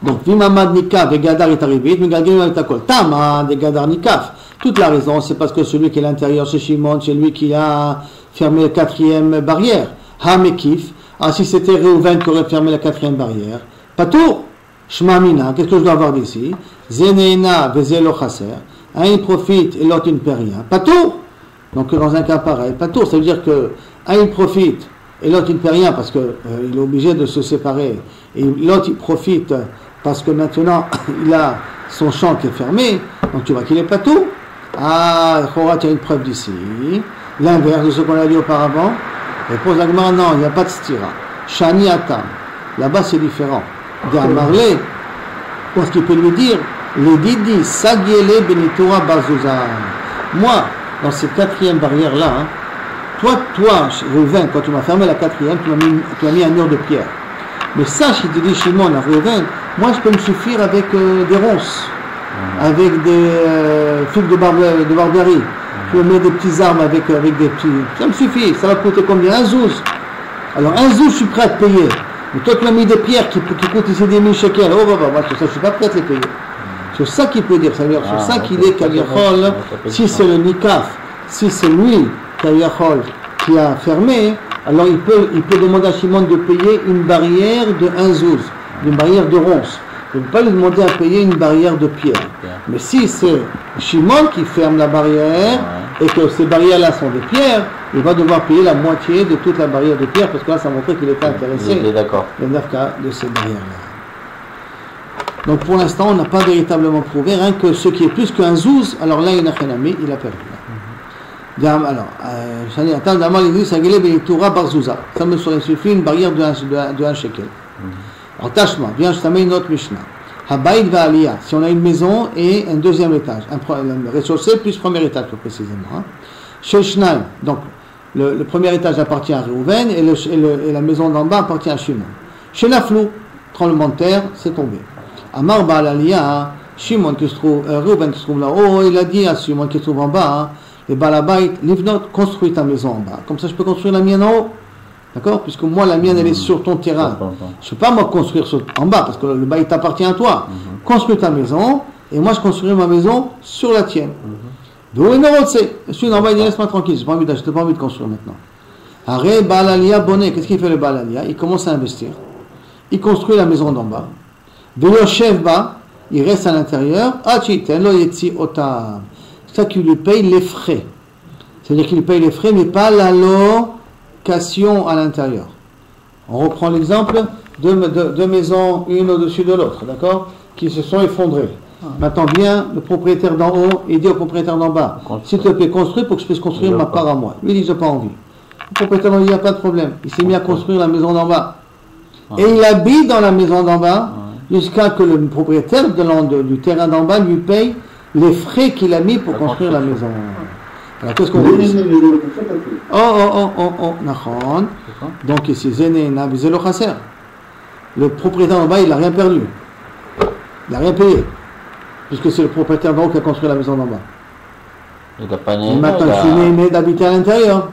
Donc, Vimamad Nikaf et Gadar est arrivé, mais Galgenim est Akol. Tamad et Gadar Nikaf. Toute la raison, c'est parce que celui qui est à l'intérieur, c'est Shimon, c'est lui qui a fermé la 4e barrière. Hamekif. Ah, si c'était Réhouven qui aurait fermé la 4e barrière, pas tout. Shema Mina, qu'est-ce que je dois avoir d'ici? Zeneena Vezelo Chaser. Un il profite et l'autre il ne paie rien. Pas tout. Donc dans un cas pareil, pas tout. Ça veut dire que un il profite et l'autre il ne paie rien parce qu'il est obligé de se séparer. Et l'autre il profite parce que maintenant il a son champ qui est fermé. Donc tu vois qu'il n'est pas tout. Ah, tu as une preuve d'ici. L'inverse de ce qu'on a dit auparavant. Réponse à Gemara, non, il n'y a pas de stira. Shani Atam. Là-bas c'est différent. D'Amarle, parce qu'il peut lui dire, les Didi, Sagiele Benitora Bazuzan. Moi, dans cette 4e barrière-là, toi, Réhouven, quand tu m'as fermé la 4e, tu m'as mis un mur de pierre. Mais sache, il te dit Shimon à Réhouven, moi je peux me suffire avec des ronces, avec des fils de barberie. Je peux mettre des petites armes avec des petits. Ça me suffit, ça va coûter combien? Un zouz. Alors un zouz, je suis prêt à te payer. Mais toi, tu as mis des pierres qui coûtent ici des 1000 shekels. Oh, moi, sur ça, je ne suis pas prêt à te les payer. C'est ça qu'il peut dire. Ça veut dire, sur ça qu'il est Kaviachol. Si c'est le Nikaf, si c'est lui, Kaviachol, qui a fermé, alors il peut demander à Shimon de payer une barrière de 1 zouz. d'une barrière de ronces. Il ne peut pas lui demander à payer une barrière de pierre. Mais si c'est Shimon qui ferme la barrière et que ces barrières-là sont des pierres, il va devoir payer la moitié de toute la barrière de pierre parce que là, ça montrait qu'il était intéressé. Il est d'accord. Le nafka de ces barrières-là. Donc pour l'instant, on n'a pas véritablement prouvé, rien que ce qui est plus qu'un zouz, alors là, il a perdu. Alors, ça me serait suffi une barrière de 1 shekel. Alors, Tashma, bien, je t'amène une autre Mishnah. Habayit va'aliyah, si on a une maison et un deuxième étage, un rez-de-chaussée plus premier étage, plus précisément. Sheshnaim, donc le premier étage appartient à Reuven et la maison d'en bas appartient à Shimon. Shenaflou, tremblement de terre, c'est tombé. Amar ba'aliyah, Shimon qui se trouve, Reuven qui se trouve là-haut, il a dit à Shimon qui se trouve en bas, et Balabait, Livnot, construis ta maison en bas. Comme ça, je peux construire la mienne en haut. D'accord? Puisque moi, la mienne, elle est sur ton terrain. Je ne peux pas, moi, construire en bas, parce que le bail t'appartient à toi. Construis ta maison, et moi, je construirai ma maison sur la tienne. D'où est Norotse? Je suis en bas, il dit, laisse-moi tranquille, je n'ai pas envie de construire maintenant. Arrête, Balalia Bonnet, qu'est-ce qu'il fait le Balalia? Il commence à investir. Il construit la maison d'en bas. Velochev bas, il reste à l'intérieur. Achiten lo yetzi otam. C'est ça qui lui paye les frais. C'est-à-dire qu'il lui paye les frais, mais pas la location à l'intérieur. On reprend l'exemple de deux maisons, une au-dessus de l'autre, d'accord, qui se sont effondrées. Maintenant vient le propriétaire d'en haut et dit au propriétaire d'en bas, s'il te plaît, construis pour que je puisse construire ma part à moi. Lui il dit, j'ai pas envie. Le propriétaire d'en haut dit, il n'y a pas de problème. Il s'est mis à construire la maison d'en bas. Et il habite dans la maison d'en bas jusqu'à que le propriétaire du terrain d'en bas lui paye les frais qu'il a mis pour construire la maison. Alors qu'est-ce qu'on dit? Nachon. Donc ici, Zénéna, Vizelo Chasser. Le propriétaire d'en bas, il n'a rien perdu. Il n'a rien payé. Puisque c'est le propriétaire d'en haut qui a construit la maison d'en bas. Il n'a pas né. Et maintenant, il est d'habiter à l'intérieur.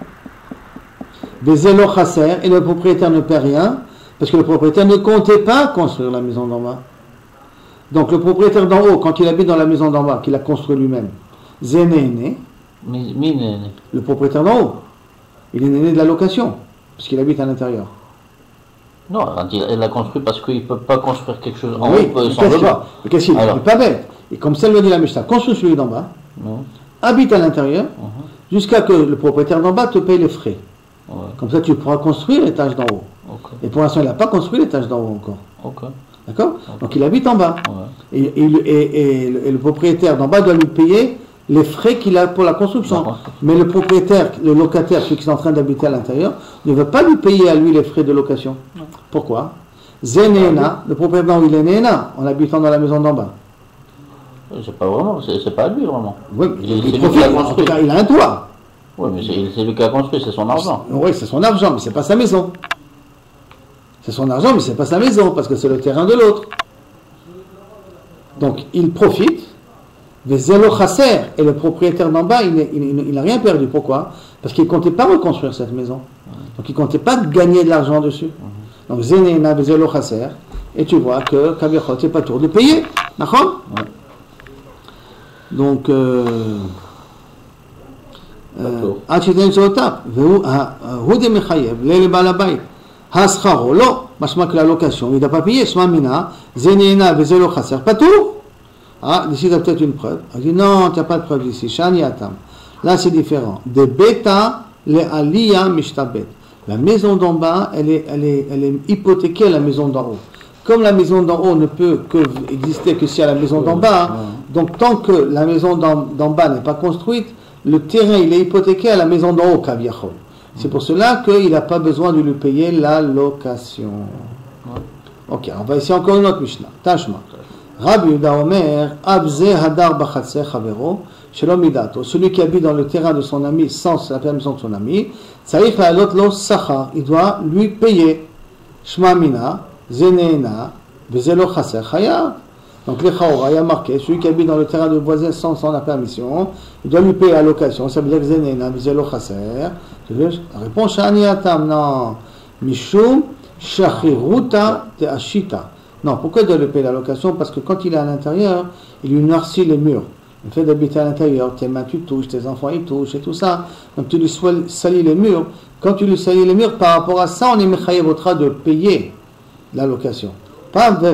Vizelo Chasser, et le propriétaire ne paie rien, parce que le propriétaire ne comptait pas construire la maison d'en bas. Donc le propriétaire d'en haut, quand il habite dans la maison d'en bas, qu'il a construit lui-même, Zénéné, le propriétaire d'en haut, il est né de la location, puisqu'il habite à l'intérieur. Non, il l'a construit parce qu'il ne peut pas construire quelque chose en oui, haut sans le bas. Mais qu'est-ce qu'il n'est pas bête. Et comme ça le dit la Mishnah, construis celui d'en bas, habite à l'intérieur, jusqu'à que le propriétaire d'en bas te paye les frais. Comme ça tu pourras construire l'étage d'en haut. Et pour l'instant il n'a pas construit l'étage d'en haut encore. D'accord? Donc il habite en bas. Et le propriétaire d'en bas doit lui payer les frais qu'il a pour la construction. Mais le propriétaire, le locataire, celui qui est en train d'habiter à l'intérieur, ne veut pas lui payer à lui les frais de location. Pourquoi? Zénéna, le propriétaire d'en haut, il est néna en habitant dans la maison d'en bas. C'est pas vraiment, c'est pas lui vraiment. Oui, il profite, en tout cas, il a un toit. Oui, mais c'est lui qui a construit, c'est son argent. Oui, c'est son argent, mais c'est pas sa maison. C'est son argent, mais c'est pas sa maison, parce que c'est le terrain de l'autre. Donc, il profite, des zélo chasser, et le propriétaire d'en bas, il n'a rien perdu. Pourquoi? Parce qu'il ne comptait pas reconstruire cette maison. Donc, il ne comptait pas gagner de l'argent dessus. Donc, zénéna, des zélo chasser, et tu vois que Kaviachot, c'est pas tour de payer. D'accord? Donc, Achiden Zotap, Houde Mechayev, Lele Balabait. Hascharo, lo, machma que la location, il n'a pas payé, Shmamina, Zenéna, Vezelo Chasser, pas tout. Ah, ici, tu as peut-être une preuve. Il dit non, tu n'as pas de preuve ici. Shani Atam. Là, c'est différent. De Beta, le Aliyah Mishtabet. La maison d'en bas, elle est hypothéquée à la maison d'en haut. Comme la maison d'en haut ne peut exister que si à la maison d'en bas, donc tant que la maison d'en bas n'est pas construite, le terrain, il est hypothéqué à la maison d'en haut, Kaviachol. C'est pour cela qu'il n'a pas besoin de lui payer la location. Ok, on va essayer encore une autre Mishnah. Tashma. Rabbi Yehuda Omer, Abze Hadar Bachatse Chavero, Shelom Midato. Celui qui habite dans le terrain de son ami sans la permission de son ami, Tzarich La'alot Lo Sachar. Il doit lui payer. Shma Mina, Zeneena, Vezelo Chaser Chayat. Donc les Chaora, il y a marqué, celui qui habite dans le terrain de voisin sans la permission, il doit lui payer la location. Ça veut dire que Zeneena, Vezelo Chaser. La réponse, Shani Atam, non. Mishum, Shachiruta, Teashita. Non, pourquoi il doit lui payer la location? Parce que quand il est à l'intérieur, il lui noircit les murs. Le fait d'habiter à l'intérieur, tes mains tu touches, tes enfants ils touchent et tout ça. Donc tu lui salis les murs. Quand tu lui salis les murs, par rapport à ça, on est mechayev de payer la location.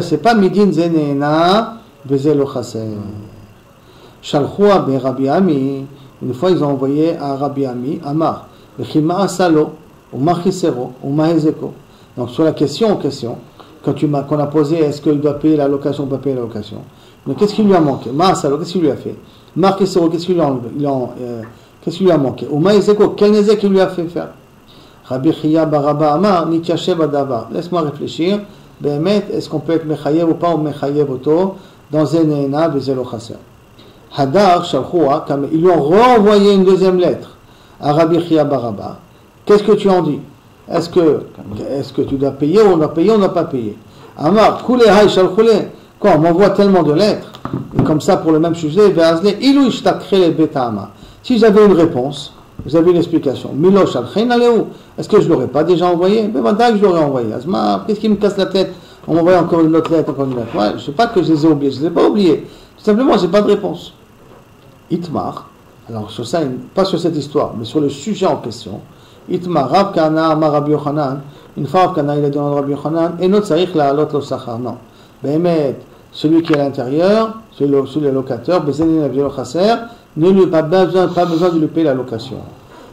c'est pas midin zenena vezelo chaser. Shalchua be Rabbi Ami, une fois ils ont envoyé à Rabbi Ami, Amar, Vechima asalo, ou machisero, ou mahezeko. Donc sur la question, qu'on a posé, est-ce qu'il doit payer la location ou pas payer la location? Donc qu'est-ce qui lui a manqué? Mahasalo, qu'est-ce qu'il lui a fait? Machisero, qu'est-ce qu'il lui a manqué? Ou mahezeko, quel nezek qu'il lui a fait faire? Rabbi Chia Baraba Amar, Nityache Badavar. Laisse-moi réfléchir. Behemet, est-ce qu'on peut être mechayev ou pas, ou mechayev auto, dans zenena vezelo chaser? Hadar, Shalchua, ils lui ont renvoyé une deuxième lettre à Rabbi Chia Baraba. Qu'est-ce que tu en dis? Est-ce que tu dois payer ou on doit payer ou on ne doit pas payer? Amar, Kule Hay Shalchule, quoi, on m'envoie tellement de lettres, et comme ça pour le même sujet, Veazle, Ilu Ishtakre le Betama. Si j'avais une réponse, vous avez une explication. Milo Shalchein Aleu, est-ce que je ne l'aurais pas déjà envoyé? Ben maintenant que je l'aurais envoyé. Asma, qu'est-ce qui me casse la tête? On m'envoie encore une autre lettre, encore une lettre. Ouais, je ne sais pas que je les ai oubliés, je ne les ai pas oubliés. Tout simplement, je n'ai pas de réponse. Itmar, alors sur ça, pas sur cette histoire, mais sur le sujet en question. Itmar, Rav Kana, Amar Rabbi Yochanan, une fois Rav Kana, il a dit à Rabbi Yochanan, et notre sarich la halot lo sachar. Non. Behemet, celui qui est à l'intérieur, celui le locateur, Bezenin Avjelo Chaser, ne lui pas besoin de lui payer la location.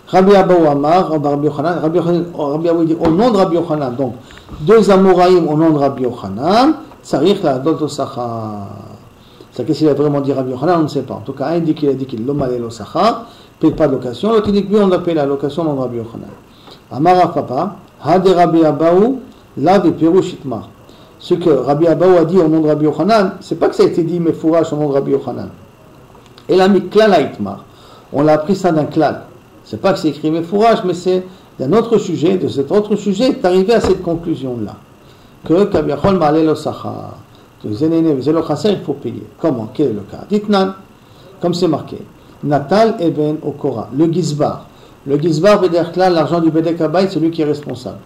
Rabbi Abou Amar, Rabbi Yochanan, Rabbi Abou dit au nom de Rabbi Yochanan, donc deux Amoraïm au nom de Rabbi Yochanan, sarich la halot lo sachar. Qu'est-ce qu'il a vraiment dit Rabbi Yochanan, on ne sait pas. En tout cas, un dit qu'il a dit qu'il l'homme allait au Sachar, ne paye pas de location, l'autre dit que lui on doit payer la location dans Rabbi Yochanan. Amara Papa, Hade Rabbi Abaou, là de Pérouch Itmar. Ce que Rabbi Abaou a dit au nom de Rabbi Yochanan, c'est pas que ça a été dit mais fourrage au nom de Rabbi Yochanan. Il a mis klal à Itmar. On l'a appris ça d'un klal. C'est pas que c'est écrit mais fourrage, mais c'est d'un autre sujet, de cet autre sujet, est arrivé à cette conclusion-là. Que Kabiachol ma'aleh lo Sachar. Il faut payer. Comment? Quel est le cas? Dites-nan, comme c'est marqué. Natal Eben Okora, le Gizbar. Le Gizbar, Bederkla, l'argent du Bedek Abayt, c'est lui qui est responsable.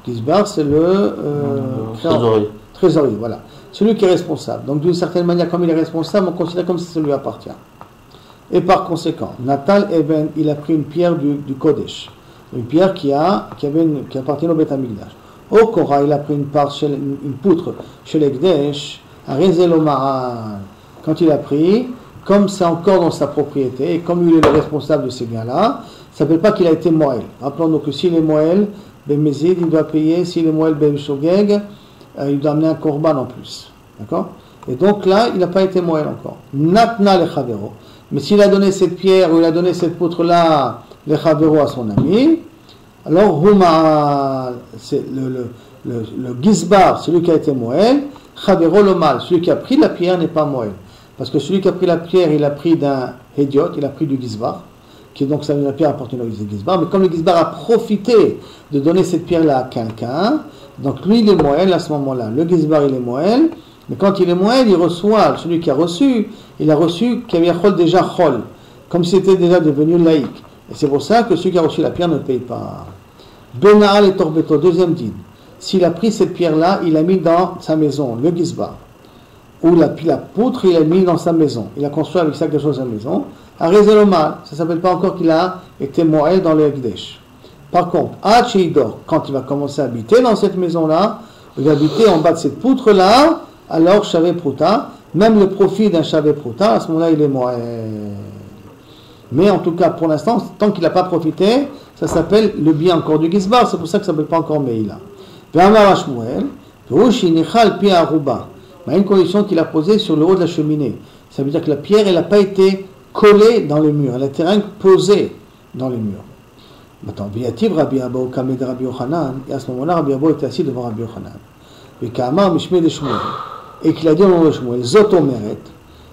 Gizbar, c'est le trésorier, voilà. Celui qui est responsable. Donc d'une certaine manière, comme il est responsable, on considère comme si ça lui appartient. Et par conséquent, Natal Eben, il a pris une pierre du Kodesh. Une pierre qui appartient au Bet Hamikdash. Au Korah, il a pris une poutre chez l'Ekdesh, à Rezelomaran. Quand il a pris, comme c'est encore dans sa propriété, et comme il est le responsable de ces biens-là, ça ne s'appelle pas qu'il a été Moël. Rappelons-nous que s'il est Moël, Ben Mezid, il doit payer, s'il est Moël Ben Shogeg, il doit amener un korban en plus. D'accord? Et donc là, il n'a pas été Moël encore. Natna le Chavero. Mais s'il a donné cette pierre, ou il a donné cette poutre-là, le Chavero à son ami, alors, Huma, c'est le Gizbar, celui qui a été Moël, Chavero le mal, celui qui a pris la pierre n'est pas Moël. Parce que celui qui a pris la pierre, il a pris d'un Hédiot, il a pris du Gizbar, qui est donc ça, la pierre appartenant au Gizbar, mais comme le Gizbar a profité de donner cette pierre-là à quelqu'un, donc lui il est Moël à ce moment-là. Le Gizbar il est Moël, mais quand il est Moël, il reçoit, celui qui a reçu, il a reçu Kaviachol déjà Chol, comme si c'était déjà devenu laïque. Et c'est pour ça que celui qui a reçu la pierre ne paye pas. Benaal et Torbeto, deuxième dîme. S'il a pris cette pierre-là, il l'a mis dans sa maison, le Gizbar. Ou la poutre, il l'a mis dans sa maison. Il a construit avec ça quelque chose à la maison. Arezelomal, ça ne s'appelle pas encore qu'il a été Moël dans le Ekdesh. Par contre, Hacheidor, quand il va commencer à habiter dans cette maison-là, il va habiter en bas de cette poutre-là, alors Shavé Prouta, même le profit d'un Shavé Prouta, à ce moment-là, il est Moël. Mais en tout cas, pour l'instant, tant qu'il n'a pas profité, ça s'appelle le bien encore du Gizbar, c'est pour ça que ça ne s'appelle pas encore Meïla. Mais une condition qu'il a posée sur le haut de la cheminée. Ça veut dire que la pierre, elle n'a pas été collée dans le mur, elle a été rien que posée dans le mur. Maintenant, Biativ Rabbi Abou Kamed Rabbi Yochanan, et à ce moment-là, Rabbi Abou était assis devant Rabbi Yochanan. Et Kamar Mishmé de Shmuel, et qu'il a dit au nom de Shmuel, Zotomeret,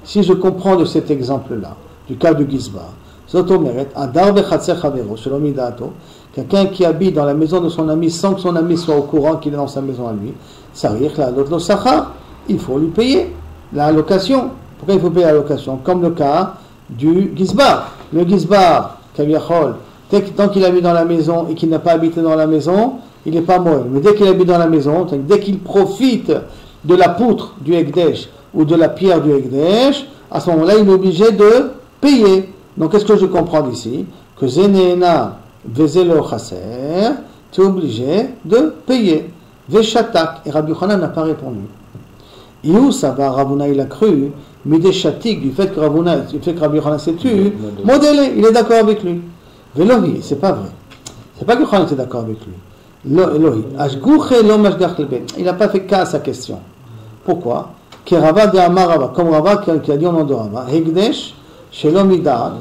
si je comprends de cet exemple-là, du cas du Gizbar, Zotomeret, Adar Bechatser Chavero, selon Midato, quelqu'un qui habite dans la maison de son ami sans que son ami soit au courant qu'il est dans sa maison à lui, Sarich la lo Sachar, il faut lui payer la location. Pourquoi il faut payer la location? Comme le cas du Gizbar. Le Gizbar, Kaviachol, tant qu'il habite dans la maison et qu'il n'a pas habité dans la maison, il n'est pas Moël. Mais dès qu'il habite dans la maison, dès qu'il profite de la poutre du Ekdesh ou de la pierre du Ekdesh, à ce moment-là, il est obligé de payer. Donc, qu'est-ce que je comprends d'ici? Que Zeneena Vezelo Chaser, tu es obligé de payer. Veshatak. Et Rabbi Yochanan n'a pas répondu. Ioussava, Ravuna il a cru, Midé Shatik, du fait que Rabbi Yochanan s'est tu, modélé, il est d'accord avec lui. Velohi, c'est pas vrai. C'est pas que Yochanan était d'accord avec lui. Lohi, Ashgouche lo mashgach leben. Il n'a pas fait cas à sa question. Pourquoi? Kerava de Amarava, comme Rava qui a dit au nom de Rava, Hegdesh, Shelom Idat.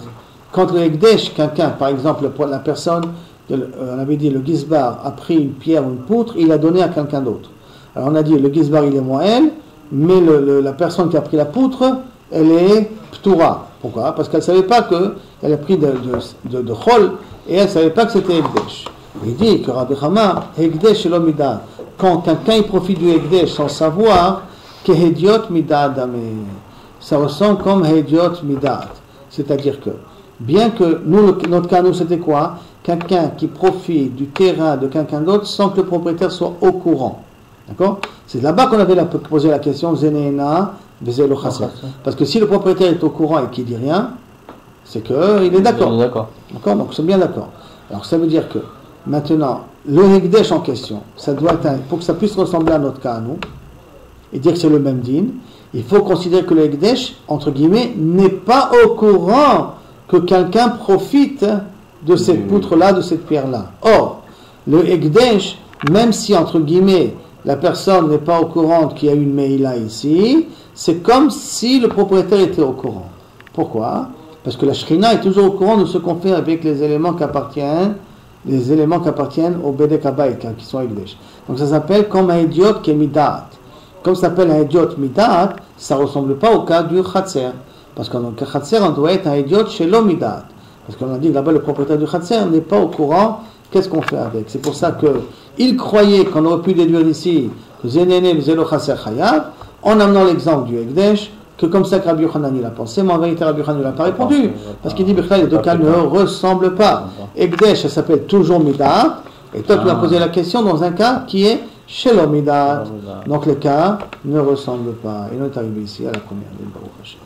Quand le Hegdesh, quelqu'un, par exemple, la personne, on avait dit le Gizbar a pris une pierre ou une poutre, il l'a donné à quelqu'un d'autre. Alors on a dit le Gizbar il est moël, mais la personne qui a pris la poutre, elle est Ptura. Pourquoi? Parce qu'elle ne savait pas qu'elle a pris de Chol et elle ne savait pas que c'était Hegdesh. Il dit que Rabbi Chama, Hegdesh Shelom Idat, quand quelqu'un il profite du Hegdesh sans savoir, que Hediot Midat Dameh, ça ressemble comme Hediot Midat. C'est-à-dire que, bien que notre cas, nous, c'était quoi? Quelqu'un qui profite du terrain de quelqu'un d'autre sans que le propriétaire soit au courant. D'accord? C'est là-bas qu'on avait posé la question Zeneena Bezelo Chasser. Parce que si le propriétaire est au courant et qu'il ne dit rien, c'est qu'il est d'accord. D'accord? Donc c'est bien d'accord. Alors ça veut dire que maintenant, le Hegdesh en question, ça doit être pour que ça puisse ressembler à notre cas à nous, et dire que c'est le même din, il faut considérer que le Hegdesh, entre guillemets, n'est pas au courant que quelqu'un profite de cette poutre-là, de cette pierre-là. Or, le Hegdesh, même si, entre guillemets, la personne n'est pas au courant qu'il y a une Meïla ici, c'est comme si le propriétaire était au courant. Pourquoi? Parce que la Shrina est toujours au courant de ce qu'on fait avec les éléments qui appartiennent au Bedek Habayit, qui sont Hegdesh. Donc ça s'appelle comme un idiot qui est Midat. Comme ça s'appelle un idiot Midat, ça ne ressemble pas au cas du Khatser. Parce qu'en cas Khatser, on doit être un idiot chez l'homme Midat. Parce qu'on a dit là-bas, le propriétaire du Khatser n'est pas au courant, qu'est-ce qu'on fait avec? C'est pour ça qu'il croyait qu'on aurait pu déduire ici que Zenene le Zelo Khatser Chayav, en amenant l'exemple du Hegdesh, que comme ça que Rabbi Yochanan il a pensé, mais en vérité Rabbi Yochanan n'a pas répondu. Parce qu'il dit que les deux cas ne ressemblent pas. Hegdesh, ça s'appelle toujours Midat, et toi tu m'as posé la question dans un cas qui est Shelom Midat. Donc les cas ne ressemblent pas. Et on est arrivé ici à la première ligne. Baruch Hashem.